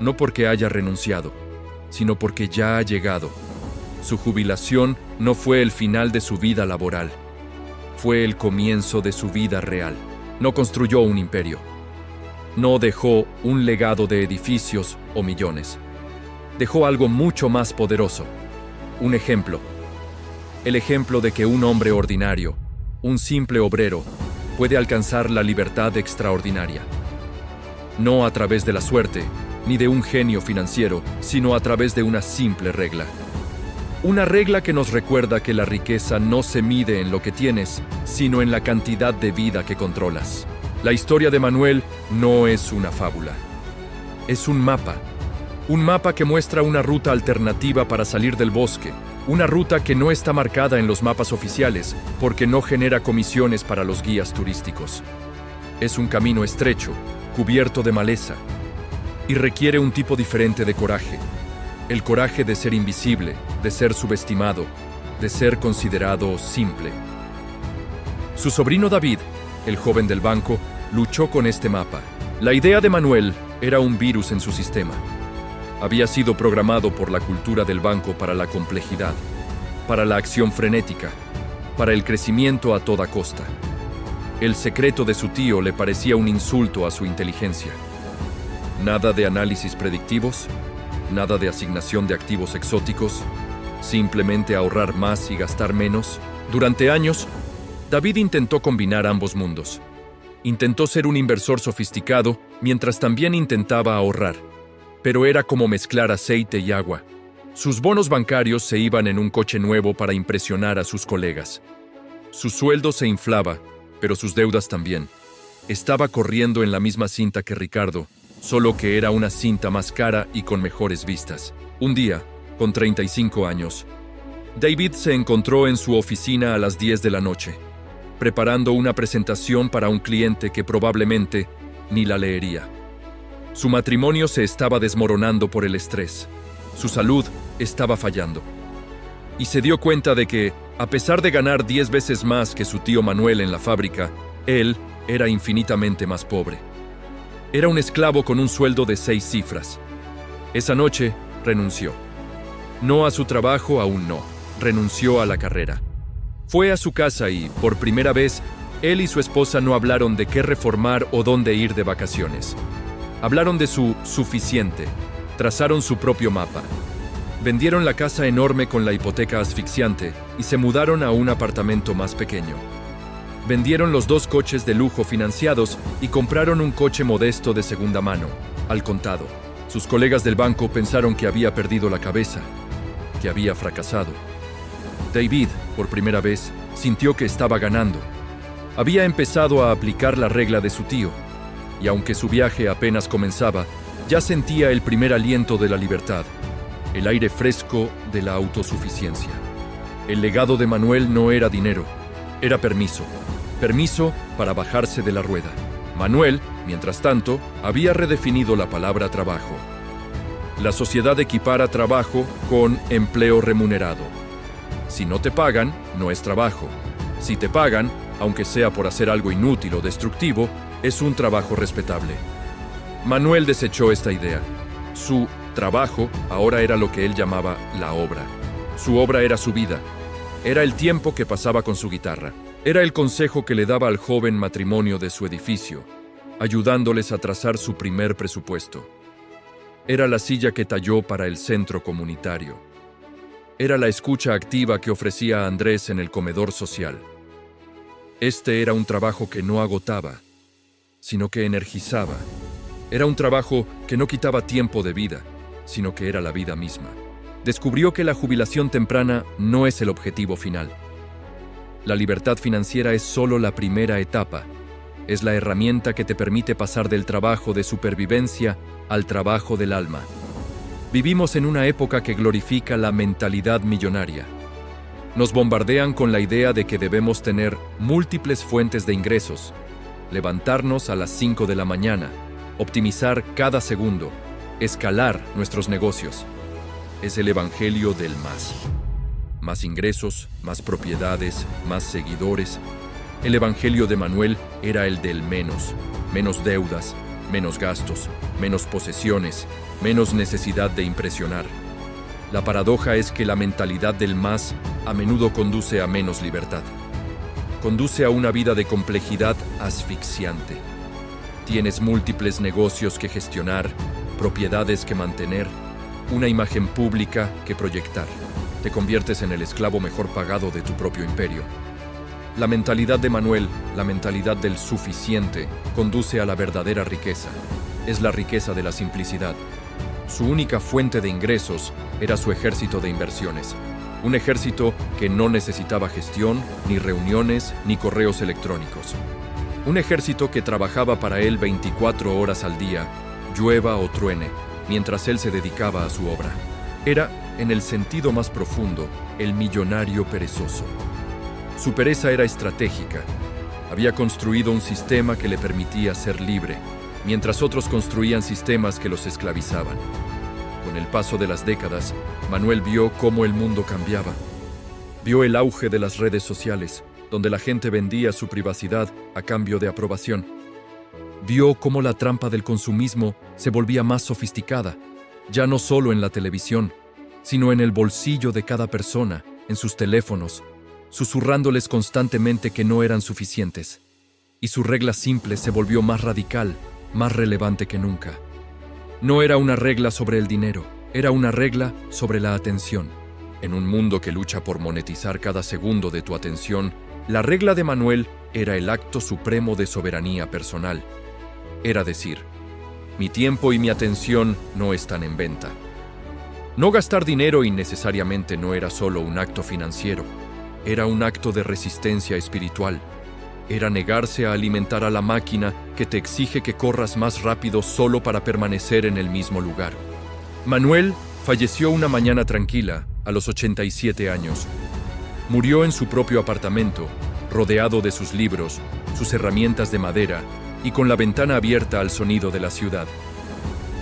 no porque haya renunciado, sino porque ya ha llegado. Su jubilación no fue el final de su vida laboral, fue el comienzo de su vida real. No construyó un imperio, no dejó un legado de edificios o millones. Dejó algo mucho más poderoso, un ejemplo. El ejemplo de que un hombre ordinario, un simple obrero, puede alcanzar la libertad extraordinaria. No a través de la suerte, ni de un genio financiero, sino a través de una simple regla. Una regla que nos recuerda que la riqueza no se mide en lo que tienes, sino en la cantidad de vida que controlas. La historia de Manuel no es una fábula. Es un mapa que muestra una ruta alternativa para salir del bosque, una ruta que no está marcada en los mapas oficiales porque no genera comisiones para los guías turísticos. Es un camino estrecho, cubierto de maleza, y requiere un tipo diferente de coraje. El coraje de ser invisible, de ser subestimado, de ser considerado simple. Su sobrino David, el joven del banco, luchó con este mapa. La idea de Manuel era un virus en su sistema. Había sido programado por la cultura del banco para la complejidad, para la acción frenética, para el crecimiento a toda costa. El secreto de su tío le parecía un insulto a su inteligencia. Nada de análisis predictivos, nada de asignación de activos exóticos, simplemente ahorrar más y gastar menos. Durante años, David intentó combinar ambos mundos. Intentó ser un inversor sofisticado mientras también intentaba ahorrar. Pero era como mezclar aceite y agua. Sus bonos bancarios se iban en un coche nuevo para impresionar a sus colegas. Su sueldo se inflaba, pero sus deudas también. Estaba corriendo en la misma cinta que Ricardo, solo que era una cinta más cara y con mejores vistas. Un día, con 35 años, David se encontró en su oficina a las 10 de la noche, preparando una presentación para un cliente que probablemente ni la leería. Su matrimonio se estaba desmoronando por el estrés. Su salud estaba fallando. y se dio cuenta de que, a pesar de ganar 10 veces más que su tío Manuel en la fábrica, él era infinitamente más pobre. Era un esclavo con un sueldo de 6 cifras. Esa noche, renunció. No a su trabajo, aún no. Renunció a la carrera. Fue a su casa y, por primera vez, él y su esposa no hablaron de qué reformar o dónde ir de vacaciones. Hablaron de su suficiente. Trazaron su propio mapa. Vendieron la casa enorme con la hipoteca asfixiante y se mudaron a un apartamento más pequeño. Vendieron los 2 coches de lujo financiados y compraron un coche modesto de segunda mano, al contado. Sus colegas del banco pensaron que había perdido la cabeza, que había fracasado. David, por primera vez, sintió que estaba ganando. Había empezado a aplicar la regla de su tío, y aunque su viaje apenas comenzaba, ya sentía el primer aliento de la libertad, el aire fresco de la autosuficiencia. El legado de Manuel no era dinero, era permiso. Permiso para bajarse de la rueda. Manuel, mientras tanto, había redefinido la palabra trabajo. La sociedad equipara trabajo con empleo remunerado. Si no te pagan, no es trabajo. Si te pagan, aunque sea por hacer algo inútil o destructivo, es un trabajo respetable. Manuel desechó esta idea. Su trabajo ahora era lo que él llamaba la obra. Su obra era su vida. Era el tiempo que pasaba con su guitarra. Era el consejo que le daba al joven matrimonio de su edificio, ayudándoles a trazar su primer presupuesto. Era la silla que talló para el centro comunitario. Era la escucha activa que ofrecía a Andrés en el comedor social. Este era un trabajo que no agotaba, sino que energizaba. Era un trabajo que no quitaba tiempo de vida, sino que era la vida misma. Descubrió que la jubilación temprana no es el objetivo final. La libertad financiera es solo la primera etapa. Es la herramienta que te permite pasar del trabajo de supervivencia al trabajo del alma. Vivimos en una época que glorifica la mentalidad millonaria. Nos bombardean con la idea de que debemos tener múltiples fuentes de ingresos, levantarnos a las 5 de la mañana, optimizar cada segundo, escalar nuestros negocios. Es el evangelio del más. Más ingresos, más propiedades, más seguidores. El evangelio de Manuel era el del menos. Menos deudas, menos gastos, menos posesiones, menos necesidad de impresionar. La paradoja es que la mentalidad del más a menudo conduce a menos libertad. Conduce a una vida de complejidad asfixiante. Tienes múltiples negocios que gestionar, propiedades que mantener, una imagen pública que proyectar. Te conviertes en el esclavo mejor pagado de tu propio imperio. La mentalidad de Manuel, la mentalidad del suficiente, conduce a la verdadera riqueza. Es la riqueza de la simplicidad. Su única fuente de ingresos era su ejército de inversiones. Un ejército que no necesitaba gestión, ni reuniones, ni correos electrónicos. Un ejército que trabajaba para él 24 horas al día, llueva o truene, mientras él se dedicaba a su obra. Era, en el sentido más profundo, el millonario perezoso. Su pereza era estratégica. Había construido un sistema que le permitía ser libre, mientras otros construían sistemas que los esclavizaban. Con el paso de las décadas, Manuel vio cómo el mundo cambiaba. Vio el auge de las redes sociales, donde la gente vendía su privacidad a cambio de aprobación. Vio cómo la trampa del consumismo se volvía más sofisticada, ya no solo en la televisión, sino en el bolsillo de cada persona, en sus teléfonos, susurrándoles constantemente que no eran suficientes. Y su regla simple se volvió más radical, más relevante que nunca. No era una regla sobre el dinero, era una regla sobre la atención. En un mundo que lucha por monetizar cada segundo de tu atención, la regla de Manuel era el acto supremo de soberanía personal. Era decir, mi tiempo y mi atención no están en venta. No gastar dinero innecesariamente no era solo un acto financiero, era un acto de resistencia espiritual. Era negarse a alimentar a la máquina que te exige que corras más rápido solo para permanecer en el mismo lugar. Manuel falleció una mañana tranquila, a los 87 años. Murió en su propio apartamento, rodeado de sus libros, sus herramientas de madera y con la ventana abierta al sonido de la ciudad.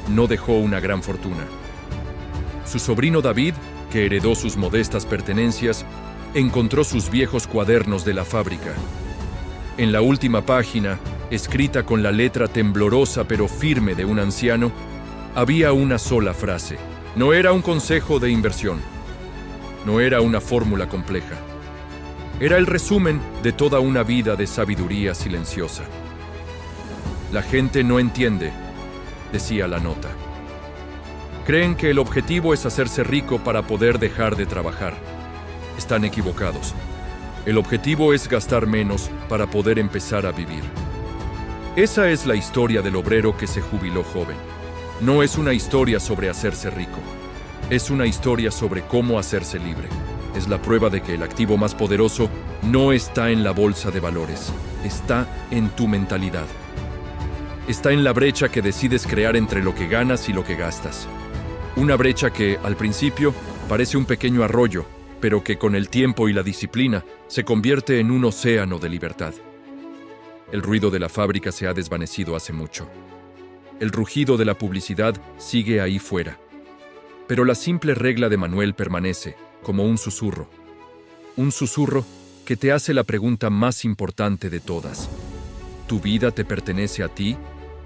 No dejó una gran fortuna. Su sobrino David que heredó sus modestas pertenencias, encontró sus viejos cuadernos de la fábrica. En la última página, escrita con la letra temblorosa pero firme de un anciano, había una sola frase. No era un consejo de inversión. No era una fórmula compleja. Era el resumen de toda una vida de sabiduría silenciosa. La gente no entiende, decía la nota. Creen que el objetivo es hacerse rico para poder dejar de trabajar. Están equivocados. El objetivo es gastar menos para poder empezar a vivir. Esa es la historia del obrero que se jubiló joven. No es una historia sobre hacerse rico. Es una historia sobre cómo hacerse libre. Es la prueba de que el activo más poderoso no está en la bolsa de valores. Está en tu mentalidad. Está en la brecha que decides crear entre lo que ganas y lo que gastas. Una brecha que, al principio, parece un pequeño arroyo, pero que con el tiempo y la disciplina se convierte en un océano de libertad. El ruido de la fábrica se ha desvanecido hace mucho. El rugido de la publicidad sigue ahí fuera. Pero la simple regla de Manuel permanece, como un susurro. Un susurro que te hace la pregunta más importante de todas. ¿Tu vida te pertenece a ti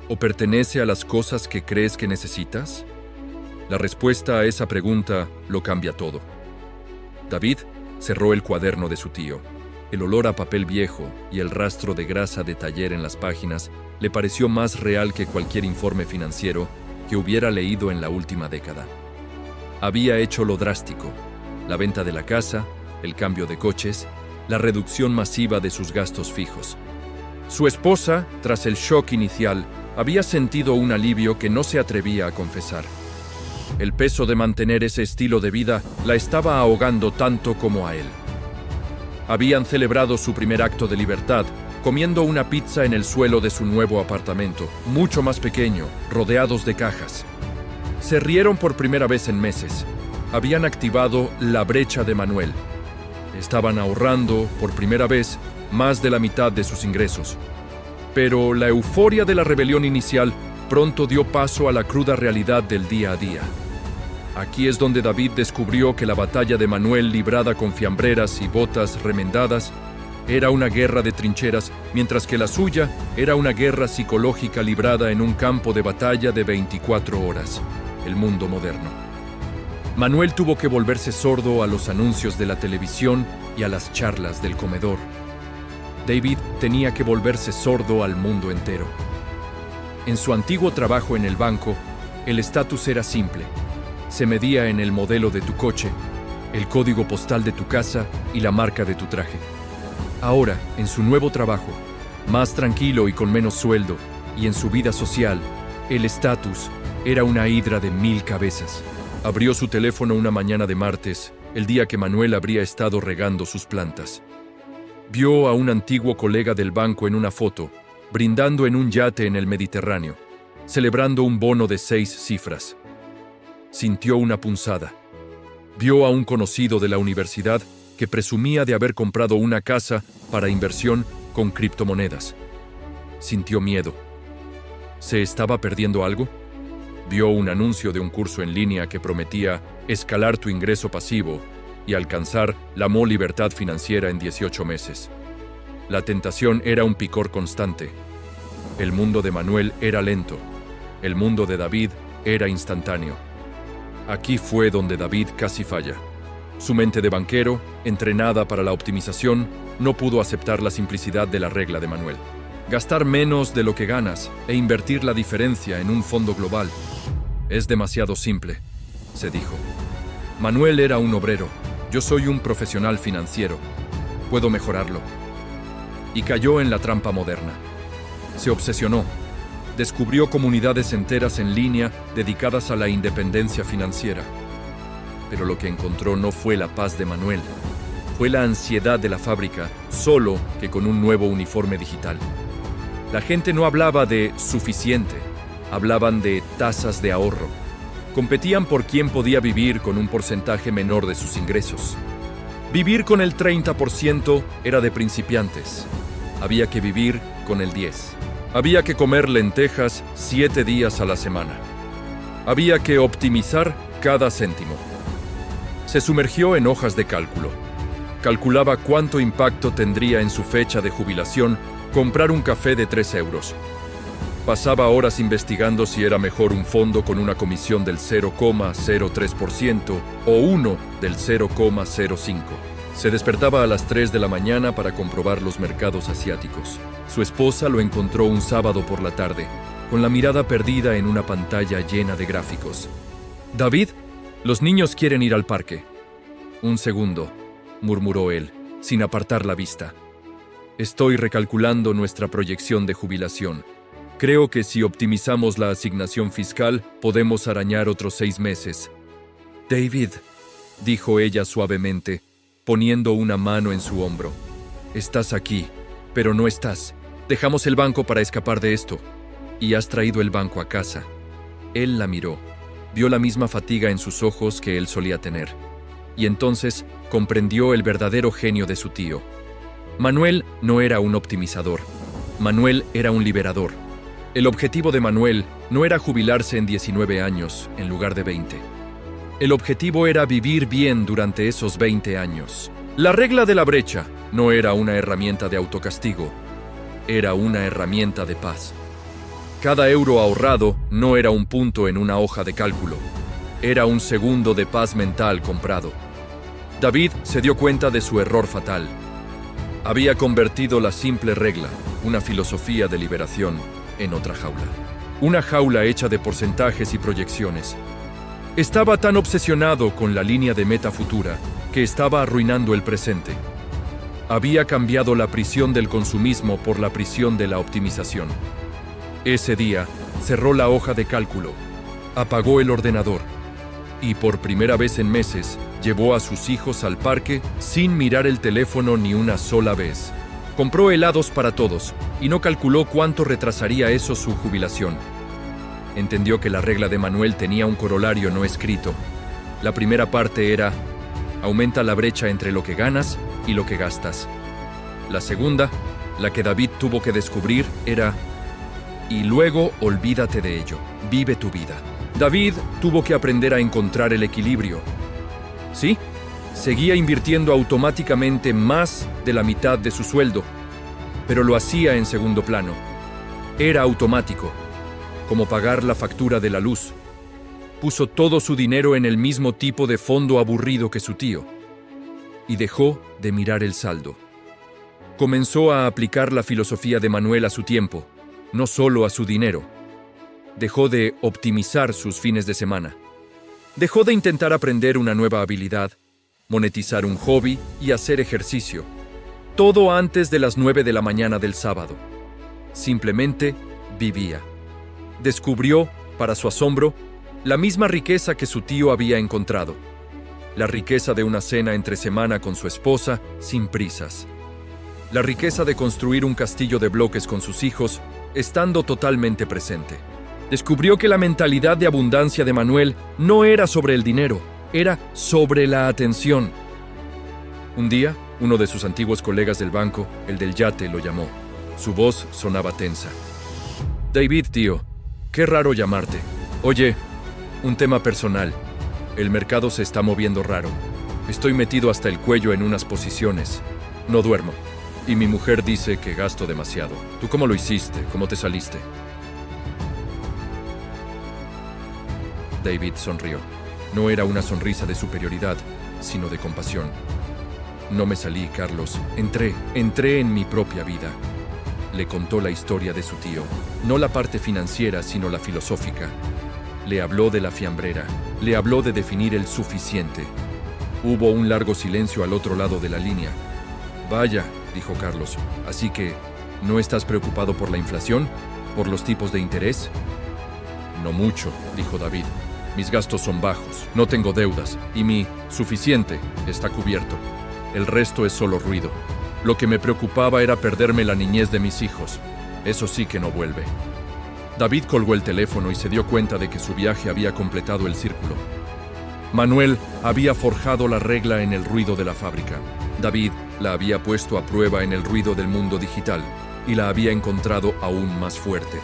o pertenece a las cosas que crees que necesitas? La respuesta a esa pregunta lo cambia todo. David cerró el cuaderno de su tío. El olor a papel viejo y el rastro de grasa de taller en las páginas le pareció más real que cualquier informe financiero que hubiera leído en la última década. Había hecho lo drástico: la venta de la casa, el cambio de coches, la reducción masiva de sus gastos fijos. Su esposa, tras el shock inicial, había sentido un alivio que no se atrevía a confesar. El peso de mantener ese estilo de vida la estaba ahogando tanto como a él. Habían celebrado su primer acto de libertad, comiendo una pizza en el suelo de su nuevo apartamento, mucho más pequeño, rodeados de cajas. Se rieron por primera vez en meses. Habían activado la brecha de Manuel. Estaban ahorrando, por primera vez, más de la mitad de sus ingresos. Pero la euforia de la rebelión inicial pronto dio paso a la cruda realidad del día a día. Aquí es donde David descubrió que la batalla de Manuel, librada con fiambreras y botas remendadas, era una guerra de trincheras, mientras que la suya era una guerra psicológica librada en un campo de batalla de 24 horas, el mundo moderno. Manuel tuvo que volverse sordo a los anuncios de la televisión y a las charlas del comedor. David tenía que volverse sordo al mundo entero. En su antiguo trabajo en el banco, el estatus era simple. Se medía en el modelo de tu coche, el código postal de tu casa y la marca de tu traje. Ahora, en su nuevo trabajo, más tranquilo y con menos sueldo, y en su vida social, el estatus era una hidra de 1000 cabezas. Abrió su teléfono una mañana de martes, el día que Manuel habría estado regando sus plantas. Vio a un antiguo colega del banco en una foto, brindando en un yate en el Mediterráneo, celebrando un bono de 6 cifras. Sintió una punzada. Vio a un conocido de la universidad que presumía de haber comprado una casa para inversión con criptomonedas. Sintió miedo. ¿Se estaba perdiendo algo? Vio un anuncio de un curso en línea que prometía escalar tu ingreso pasivo y alcanzar la libertad financiera en 18 meses. La tentación era un picor constante. El mundo de Manuel era lento. El mundo de David era instantáneo. Aquí fue donde David casi falla. Su mente de banquero, entrenada para la optimización, no pudo aceptar la simplicidad de la regla de Manuel. Gastar menos de lo que ganas e invertir la diferencia en un fondo global. Es demasiado simple, se dijo. Manuel era un obrero. Yo soy un profesional financiero. Puedo mejorarlo. Y cayó en la trampa moderna. Se obsesionó. Descubrió comunidades enteras en línea dedicadas a la independencia financiera. Pero lo que encontró no fue la paz de Manuel. Fue la ansiedad de la fábrica, solo que con un nuevo uniforme digital. La gente no hablaba de suficiente, hablaban de tasas de ahorro. Competían por quién podía vivir con un porcentaje menor de sus ingresos. Vivir con el 30% era de principiantes. Había que vivir con el 10%. Había que comer lentejas 7 días a la semana. Había que optimizar cada céntimo. Se sumergió en hojas de cálculo. Calculaba cuánto impacto tendría en su fecha de jubilación comprar un café de 3 euros. Pasaba horas investigando si era mejor un fondo con una comisión del 0,03% o uno del 0,05%. Se despertaba a las 3 de la mañana para comprobar los mercados asiáticos. Su esposa lo encontró un sábado por la tarde, con la mirada perdida en una pantalla llena de gráficos. «David, los niños quieren ir al parque». «Un segundo», murmuró él, sin apartar la vista. «Estoy recalculando nuestra proyección de jubilación. Creo que si optimizamos la asignación fiscal, podemos arañar otros 6 meses». «David», dijo ella suavemente, poniendo una mano en su hombro. «Estás aquí, pero no estás. Dejamos el banco para escapar de esto. Y has traído el banco a casa». Él la miró. Vio la misma fatiga en sus ojos que él solía tener. Y entonces comprendió el verdadero genio de su tío. Manuel no era un optimizador. Manuel era un liberador. El objetivo de Manuel no era jubilarse en 19 años en lugar de 20. El objetivo era vivir bien durante esos 20 años. La regla de la brecha no era una herramienta de autocastigo, era una herramienta de paz. Cada euro ahorrado no era un punto en una hoja de cálculo, era un segundo de paz mental comprado. David se dio cuenta de su error fatal. Había convertido la simple regla, una filosofía de liberación, en otra jaula. Una jaula hecha de porcentajes y proyecciones. Estaba tan obsesionado con la línea de meta futura que estaba arruinando el presente. Había cambiado la prisión del consumismo por la prisión de la optimización. Ese día, cerró la hoja de cálculo, apagó el ordenador y por primera vez en meses llevó a sus hijos al parque sin mirar el teléfono ni una sola vez. Compró helados para todos y no calculó cuánto retrasaría eso su jubilación. Entendió que la regla de Manuel tenía un corolario no escrito. La primera parte era: aumenta la brecha entre lo que ganas y lo que gastas. La segunda, la que David tuvo que descubrir, era: y luego olvídate de ello, vive tu vida. David tuvo que aprender a encontrar el equilibrio. Sí, seguía invirtiendo automáticamente más de la mitad de su sueldo, pero lo hacía en segundo plano. Era automático, como pagar la factura de la luz. Puso todo su dinero en el mismo tipo de fondo aburrido que su tío y dejó de mirar el saldo. Comenzó a aplicar la filosofía de Manuel a su tiempo, no solo a su dinero. Dejó de optimizar sus fines de semana. Dejó de intentar aprender una nueva habilidad, monetizar un hobby y hacer ejercicio. Todo antes de las 9 de la mañana del sábado. Simplemente vivía. Descubrió, para su asombro, la misma riqueza que su tío había encontrado. La riqueza de una cena entre semana con su esposa, sin prisas. La riqueza de construir un castillo de bloques con sus hijos, estando totalmente presente. Descubrió que la mentalidad de abundancia de Manuel no era sobre el dinero, era sobre la atención. Un día, uno de sus antiguos colegas del banco, el del yate, lo llamó. Su voz sonaba tensa. «David, tío, qué raro llamarte. Oye, un tema personal. El mercado se está moviendo raro. Estoy metido hasta el cuello en unas posiciones. No duermo. Y mi mujer dice que gasto demasiado. ¿Tú cómo lo hiciste? ¿Cómo te saliste?» David sonrió. No era una sonrisa de superioridad, sino de compasión. «No me salí, Carlos. Entré en mi propia vida». Le contó la historia de su tío, no la parte financiera, sino la filosófica. Le habló de la fiambrera, le habló de definir el suficiente. Hubo un largo silencio al otro lado de la línea. «Vaya», dijo Carlos, «así que, ¿no estás preocupado por la inflación? ¿Por los tipos de interés?» «No mucho», dijo David. «Mis gastos son bajos, no tengo deudas, y mi suficiente está cubierto. El resto es solo ruido. Lo que me preocupaba era perderme la niñez de mis hijos. Eso sí que no vuelve». David colgó el teléfono y se dio cuenta de que su viaje había completado el círculo. Manuel había forjado la regla en el ruido de la fábrica. David la había puesto a prueba en el ruido del mundo digital y la había encontrado aún más fuerte.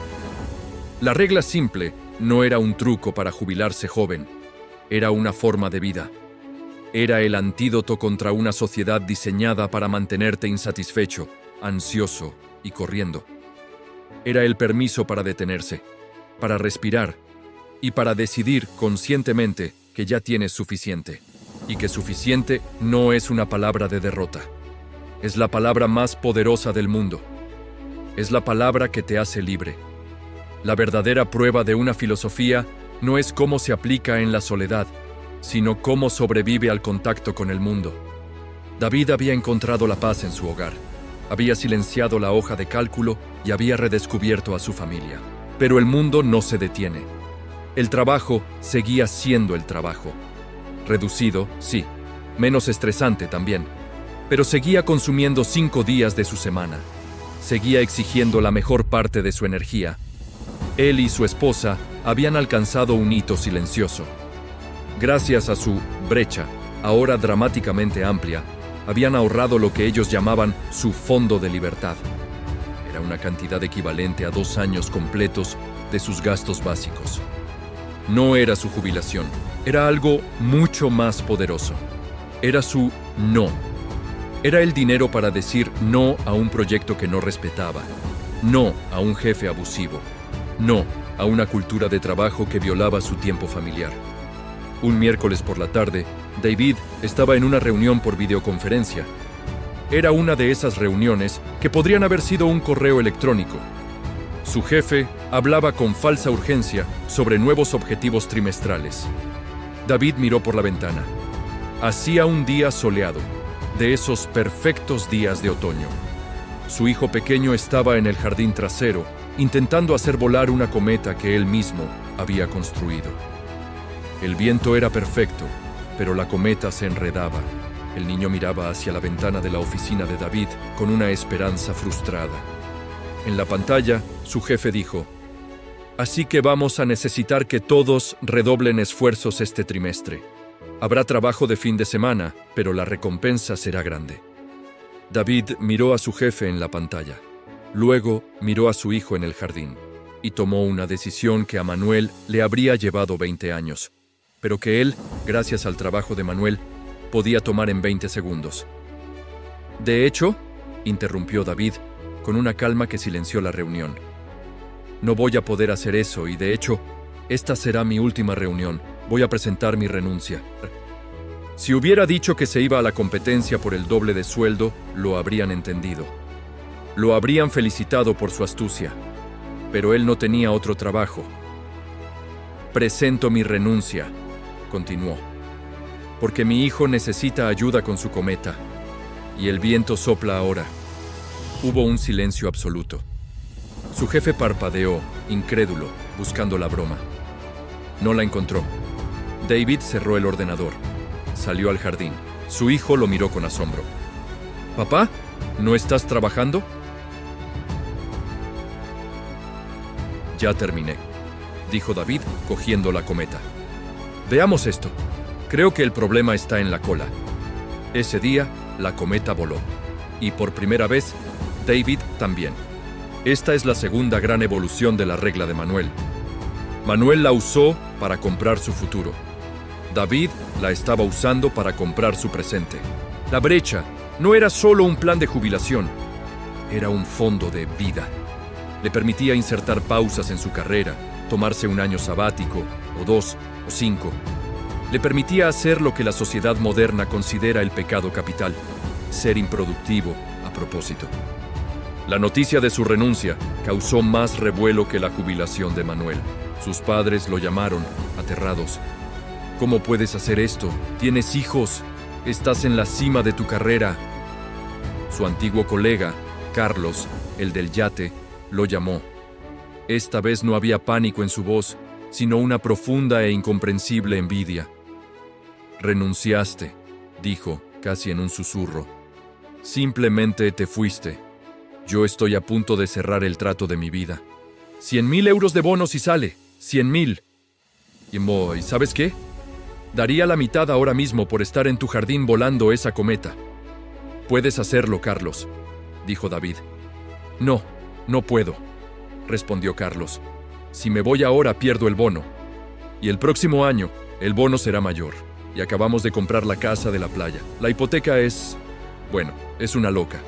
La regla simple no era un truco para jubilarse joven, era una forma de vida. Era el antídoto contra una sociedad diseñada para mantenerte insatisfecho, ansioso y corriendo. Era el permiso para detenerse, para respirar y para decidir conscientemente que ya tienes suficiente. Y que suficiente no es una palabra de derrota. Es la palabra más poderosa del mundo. Es la palabra que te hace libre. La verdadera prueba de una filosofía no es cómo se aplica en la soledad, sino cómo sobrevive al contacto con el mundo. David había encontrado la paz en su hogar. Había silenciado la hoja de cálculo y había redescubierto a su familia. Pero el mundo no se detiene. El trabajo seguía siendo el trabajo. Reducido, sí. Menos estresante también. Pero seguía consumiendo 5 días de su semana. Seguía exigiendo la mejor parte de su energía. Él y su esposa habían alcanzado un hito silencioso. Gracias a su brecha, ahora dramáticamente amplia, habían ahorrado lo que ellos llamaban su fondo de libertad. Era una cantidad equivalente a 2 años completos de sus gastos básicos. No era su jubilación, era algo mucho más poderoso. Era su no. Era el dinero para decir no a un proyecto que no respetaba, no a un jefe abusivo, no a una cultura de trabajo que violaba su tiempo familiar. Un miércoles por la tarde, David estaba en una reunión por videoconferencia. Era una de esas reuniones que podrían haber sido un correo electrónico. Su jefe hablaba con falsa urgencia sobre nuevos objetivos trimestrales. David miró por la ventana. Hacía un día soleado, de esos perfectos días de otoño. Su hijo pequeño estaba en el jardín trasero, intentando hacer volar una cometa que él mismo había construido. El viento era perfecto, pero la cometa se enredaba. El niño miraba hacia la ventana de la oficina de David con una esperanza frustrada. En la pantalla, su jefe dijo: «Así que vamos a necesitar que todos redoblen esfuerzos este trimestre. Habrá trabajo de fin de semana, pero la recompensa será grande». David miró a su jefe en la pantalla. Luego miró a su hijo en el jardín y tomó una decisión que a Manuel le habría llevado 20 años, pero que él, gracias al trabajo de Manuel, podía tomar en 20 segundos. «De hecho», interrumpió David, con una calma que silenció la reunión, «no voy a poder hacer eso y, de hecho, esta será mi última reunión. Voy a presentar mi renuncia». Si hubiera dicho que se iba a la competencia por el doble de sueldo, lo habrían entendido. Lo habrían felicitado por su astucia. Pero él no tenía otro trabajo. «Presento mi renuncia», continuó, «porque mi hijo necesita ayuda con su cometa. Y el viento sopla ahora». Hubo un silencio absoluto. Su jefe parpadeó, incrédulo, buscando la broma. No la encontró. David cerró el ordenador. Salió al jardín. Su hijo lo miró con asombro. «¿Papá? ¿No estás trabajando?» «Ya terminé», dijo David, cogiendo la cometa. «Veamos esto. Creo que el problema está en la cola». Ese día, la cometa voló. Y por primera vez, David también. Esta es la segunda gran evolución de la regla de Manuel. Manuel la usó para comprar su futuro. David la estaba usando para comprar su presente. La brecha no era solo un plan de jubilación, era un fondo de vida. Le permitía insertar pausas en su carrera, tomarse un año sabático, o 2, o 5. Le permitía hacer lo que la sociedad moderna considera el pecado capital: ser improductivo a propósito. La noticia de su renuncia causó más revuelo que la jubilación de Manuel. Sus padres lo llamaron, aterrados. «¿Cómo puedes hacer esto? Tienes hijos. Estás en la cima de tu carrera». Su antiguo colega, Carlos, el del yate, lo llamó. Esta vez no había pánico en su voz, sino una profunda e incomprensible envidia. «Renunciaste», dijo, casi en un susurro. «Simplemente te fuiste. Yo estoy a punto de cerrar el trato de mi vida. 100.000 euros de bonos y sale. 100.000. ¿Y sabes qué? Daría la mitad ahora mismo por estar en tu jardín volando esa cometa». «Puedes hacerlo, Carlos», dijo David. «No, no puedo», respondió Carlos. «Si me voy ahora pierdo el bono. Y el próximo año, el bono será mayor. y acabamos de comprar la casa de la playa. La hipoteca es... bueno, es una loca.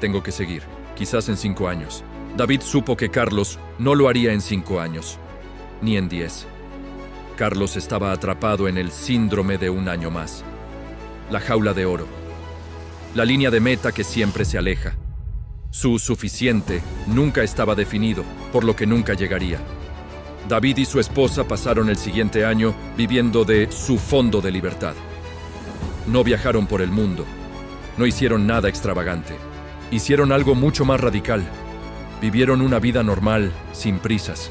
Tengo que seguir, quizás en 5 años. David supo que Carlos no lo haría en 5 años, ni en 10. Carlos estaba atrapado en el síndrome de un año más. La jaula de oro. La línea de meta que siempre se aleja. Su suficiente nunca estaba definido, por lo que nunca llegaría. David y su esposa pasaron el siguiente año viviendo de su fondo de libertad. No viajaron por el mundo. No hicieron nada extravagante. Hicieron algo mucho más radical. Vivieron una vida normal, sin prisas.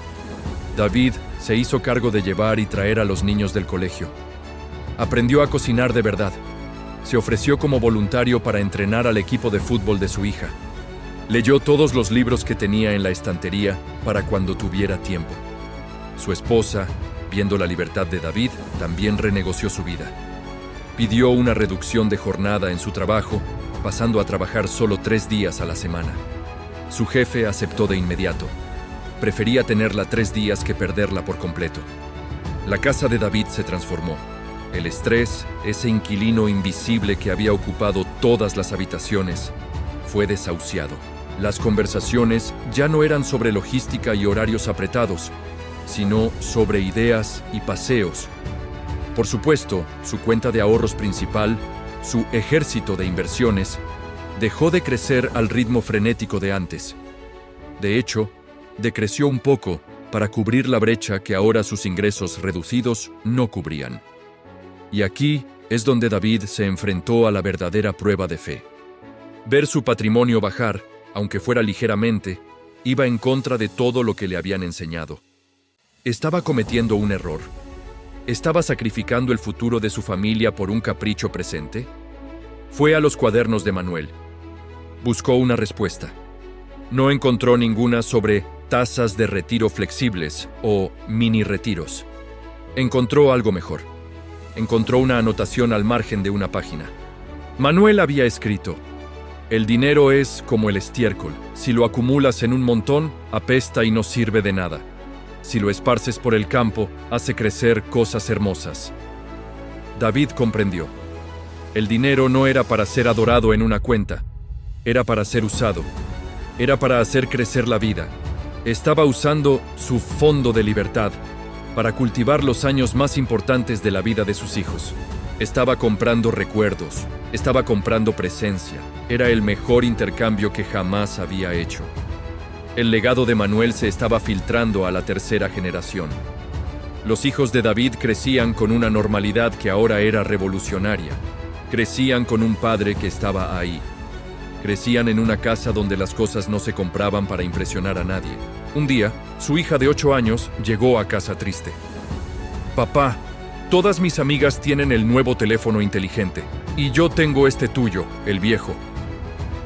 David se hizo cargo de llevar y traer a los niños del colegio. Aprendió a cocinar de verdad. Se ofreció como voluntario para entrenar al equipo de fútbol de su hija. Leyó todos los libros que tenía en la estantería para cuando tuviera tiempo. Su esposa, viendo la libertad de David, también renegoció su vida. Pidió una reducción de jornada en su trabajo, pasando a trabajar solo 3 días a la semana. Su jefe aceptó de inmediato. Prefería tenerla 3 días que perderla por completo. La casa de David se transformó. El estrés, ese inquilino invisible que había ocupado todas las habitaciones, fue desahuciado. Las conversaciones ya no eran sobre logística y horarios apretados, sino sobre ideas y paseos. Por supuesto, su cuenta de ahorros principal, su ejército de inversiones, dejó de crecer al ritmo frenético de antes. De hecho, decreció un poco para cubrir la brecha que ahora sus ingresos reducidos no cubrían. Y aquí es donde David se enfrentó a la verdadera prueba de fe. Ver su patrimonio bajar, aunque fuera ligeramente, iba en contra de todo lo que le habían enseñado. Estaba cometiendo un error. ¿Estaba sacrificando el futuro de su familia por un capricho presente? Fue a los cuadernos de Manuel. Buscó una respuesta. No encontró ninguna sobre tasas de retiro flexibles o mini retiros. Encontró algo mejor. Encontró una anotación al margen de una página. Manuel había escrito: el dinero es como el estiércol. Si lo acumulas en un montón, apesta y no sirve de nada. Si lo esparces por el campo, hace crecer cosas hermosas. David comprendió. El dinero no era para ser adorado en una cuenta. Era para ser usado. Era para hacer crecer la vida. Estaba usando su fondo de libertad para cultivar los años más importantes de la vida de sus hijos. Estaba comprando recuerdos. Estaba comprando presencia. Era el mejor intercambio que jamás había hecho. El legado de Manuel se estaba filtrando a la tercera generación. Los hijos de David crecían con una normalidad que ahora era revolucionaria. Crecían con un padre que estaba ahí. Crecían en una casa donde las cosas no se compraban para impresionar a nadie. Un día, su hija de 8 años llegó a casa triste. «Papá, todas mis amigas tienen el nuevo teléfono inteligente, y yo tengo este tuyo, el viejo».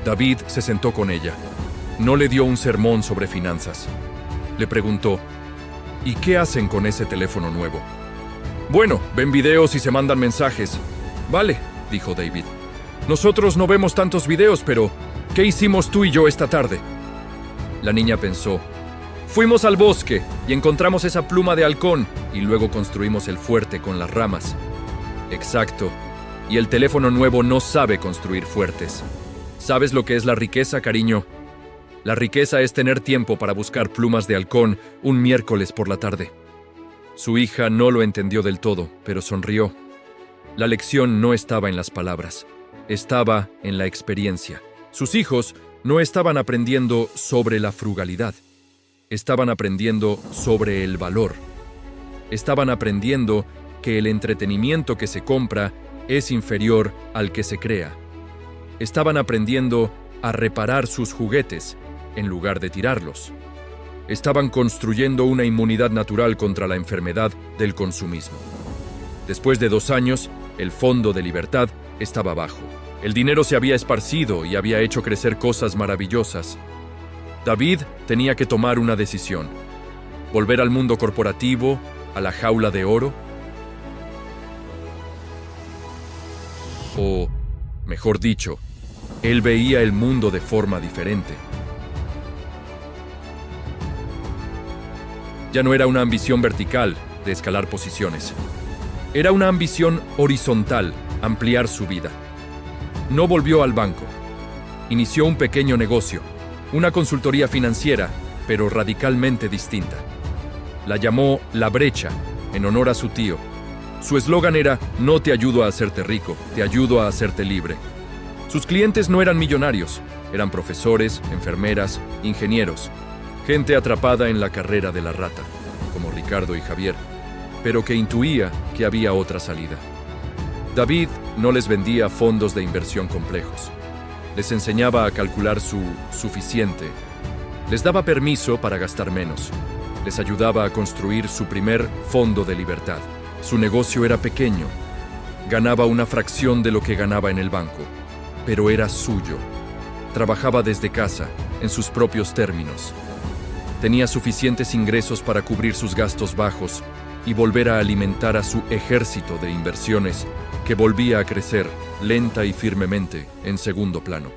David se sentó con ella. No le dio un sermón sobre finanzas. Le preguntó: ¿y qué hacen con ese teléfono nuevo? «Bueno, ven videos y se mandan mensajes». «Vale», dijo David. «Nosotros no vemos tantos videos, pero ¿qué hicimos tú y yo esta tarde?» La niña pensó: «Fuimos al bosque y encontramos esa pluma de halcón y luego construimos el fuerte con las ramas». «Exacto. Y el teléfono nuevo no sabe construir fuertes. ¿Sabes lo que es la riqueza, cariño? La riqueza es tener tiempo para buscar plumas de halcón un miércoles por la tarde». Su hija no lo entendió del todo, pero sonrió. La lección no estaba en las palabras, estaba en la experiencia. Sus hijos no estaban aprendiendo sobre la frugalidad, estaban aprendiendo sobre el valor. Estaban aprendiendo que el entretenimiento que se compra es inferior al que se crea. Estaban aprendiendo a reparar sus juguetes en lugar de tirarlos. Estaban construyendo una inmunidad natural contra la enfermedad del consumismo. Después de 2 años, el fondo de libertad estaba bajo. El dinero se había esparcido y había hecho crecer cosas maravillosas. David tenía que tomar una decisión: volver al mundo corporativo, a la jaula de oro, o, mejor dicho, él veía el mundo de forma diferente. Ya no era una ambición vertical de escalar posiciones. Era una ambición horizontal, ampliar su vida. No volvió al banco. Inició un pequeño negocio, una consultoría financiera, pero radicalmente distinta. La llamó La Brecha, en honor a su tío. Su eslogan era: no te ayudo a hacerte rico, te ayudo a hacerte libre. Sus clientes no eran millonarios, eran profesores, enfermeras, ingenieros, gente atrapada en la carrera de la rata, como Ricardo y Javier, pero que intuía que había otra salida. David no les vendía fondos de inversión complejos. Les enseñaba a calcular su suficiente. Les daba permiso para gastar menos. Les ayudaba a construir su primer fondo de libertad. Su negocio era pequeño. Ganaba una fracción de lo que ganaba en el banco, pero era suyo. Trabajaba desde casa, en sus propios términos. Tenía suficientes ingresos para cubrir sus gastos bajos y volver a alimentar a su ejército de inversiones que volvía a crecer lenta y firmemente en segundo plano.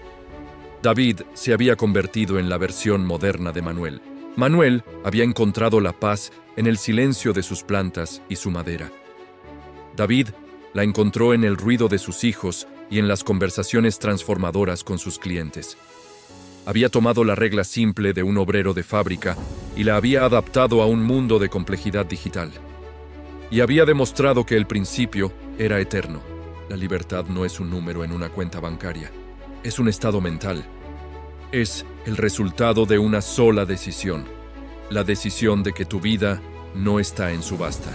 David se había convertido en la versión moderna de Manuel. Manuel había encontrado la paz en el silencio de sus plantas y su madera. David la encontró en el ruido de sus hijos y en las conversaciones transformadoras con sus clientes. Había tomado la regla simple de un obrero de fábrica y la había adaptado a un mundo de complejidad digital. Y había demostrado que el principio era eterno. La libertad no es un número en una cuenta bancaria, es un estado mental. Es el resultado de una sola decisión, la decisión de que tu vida no está en subasta.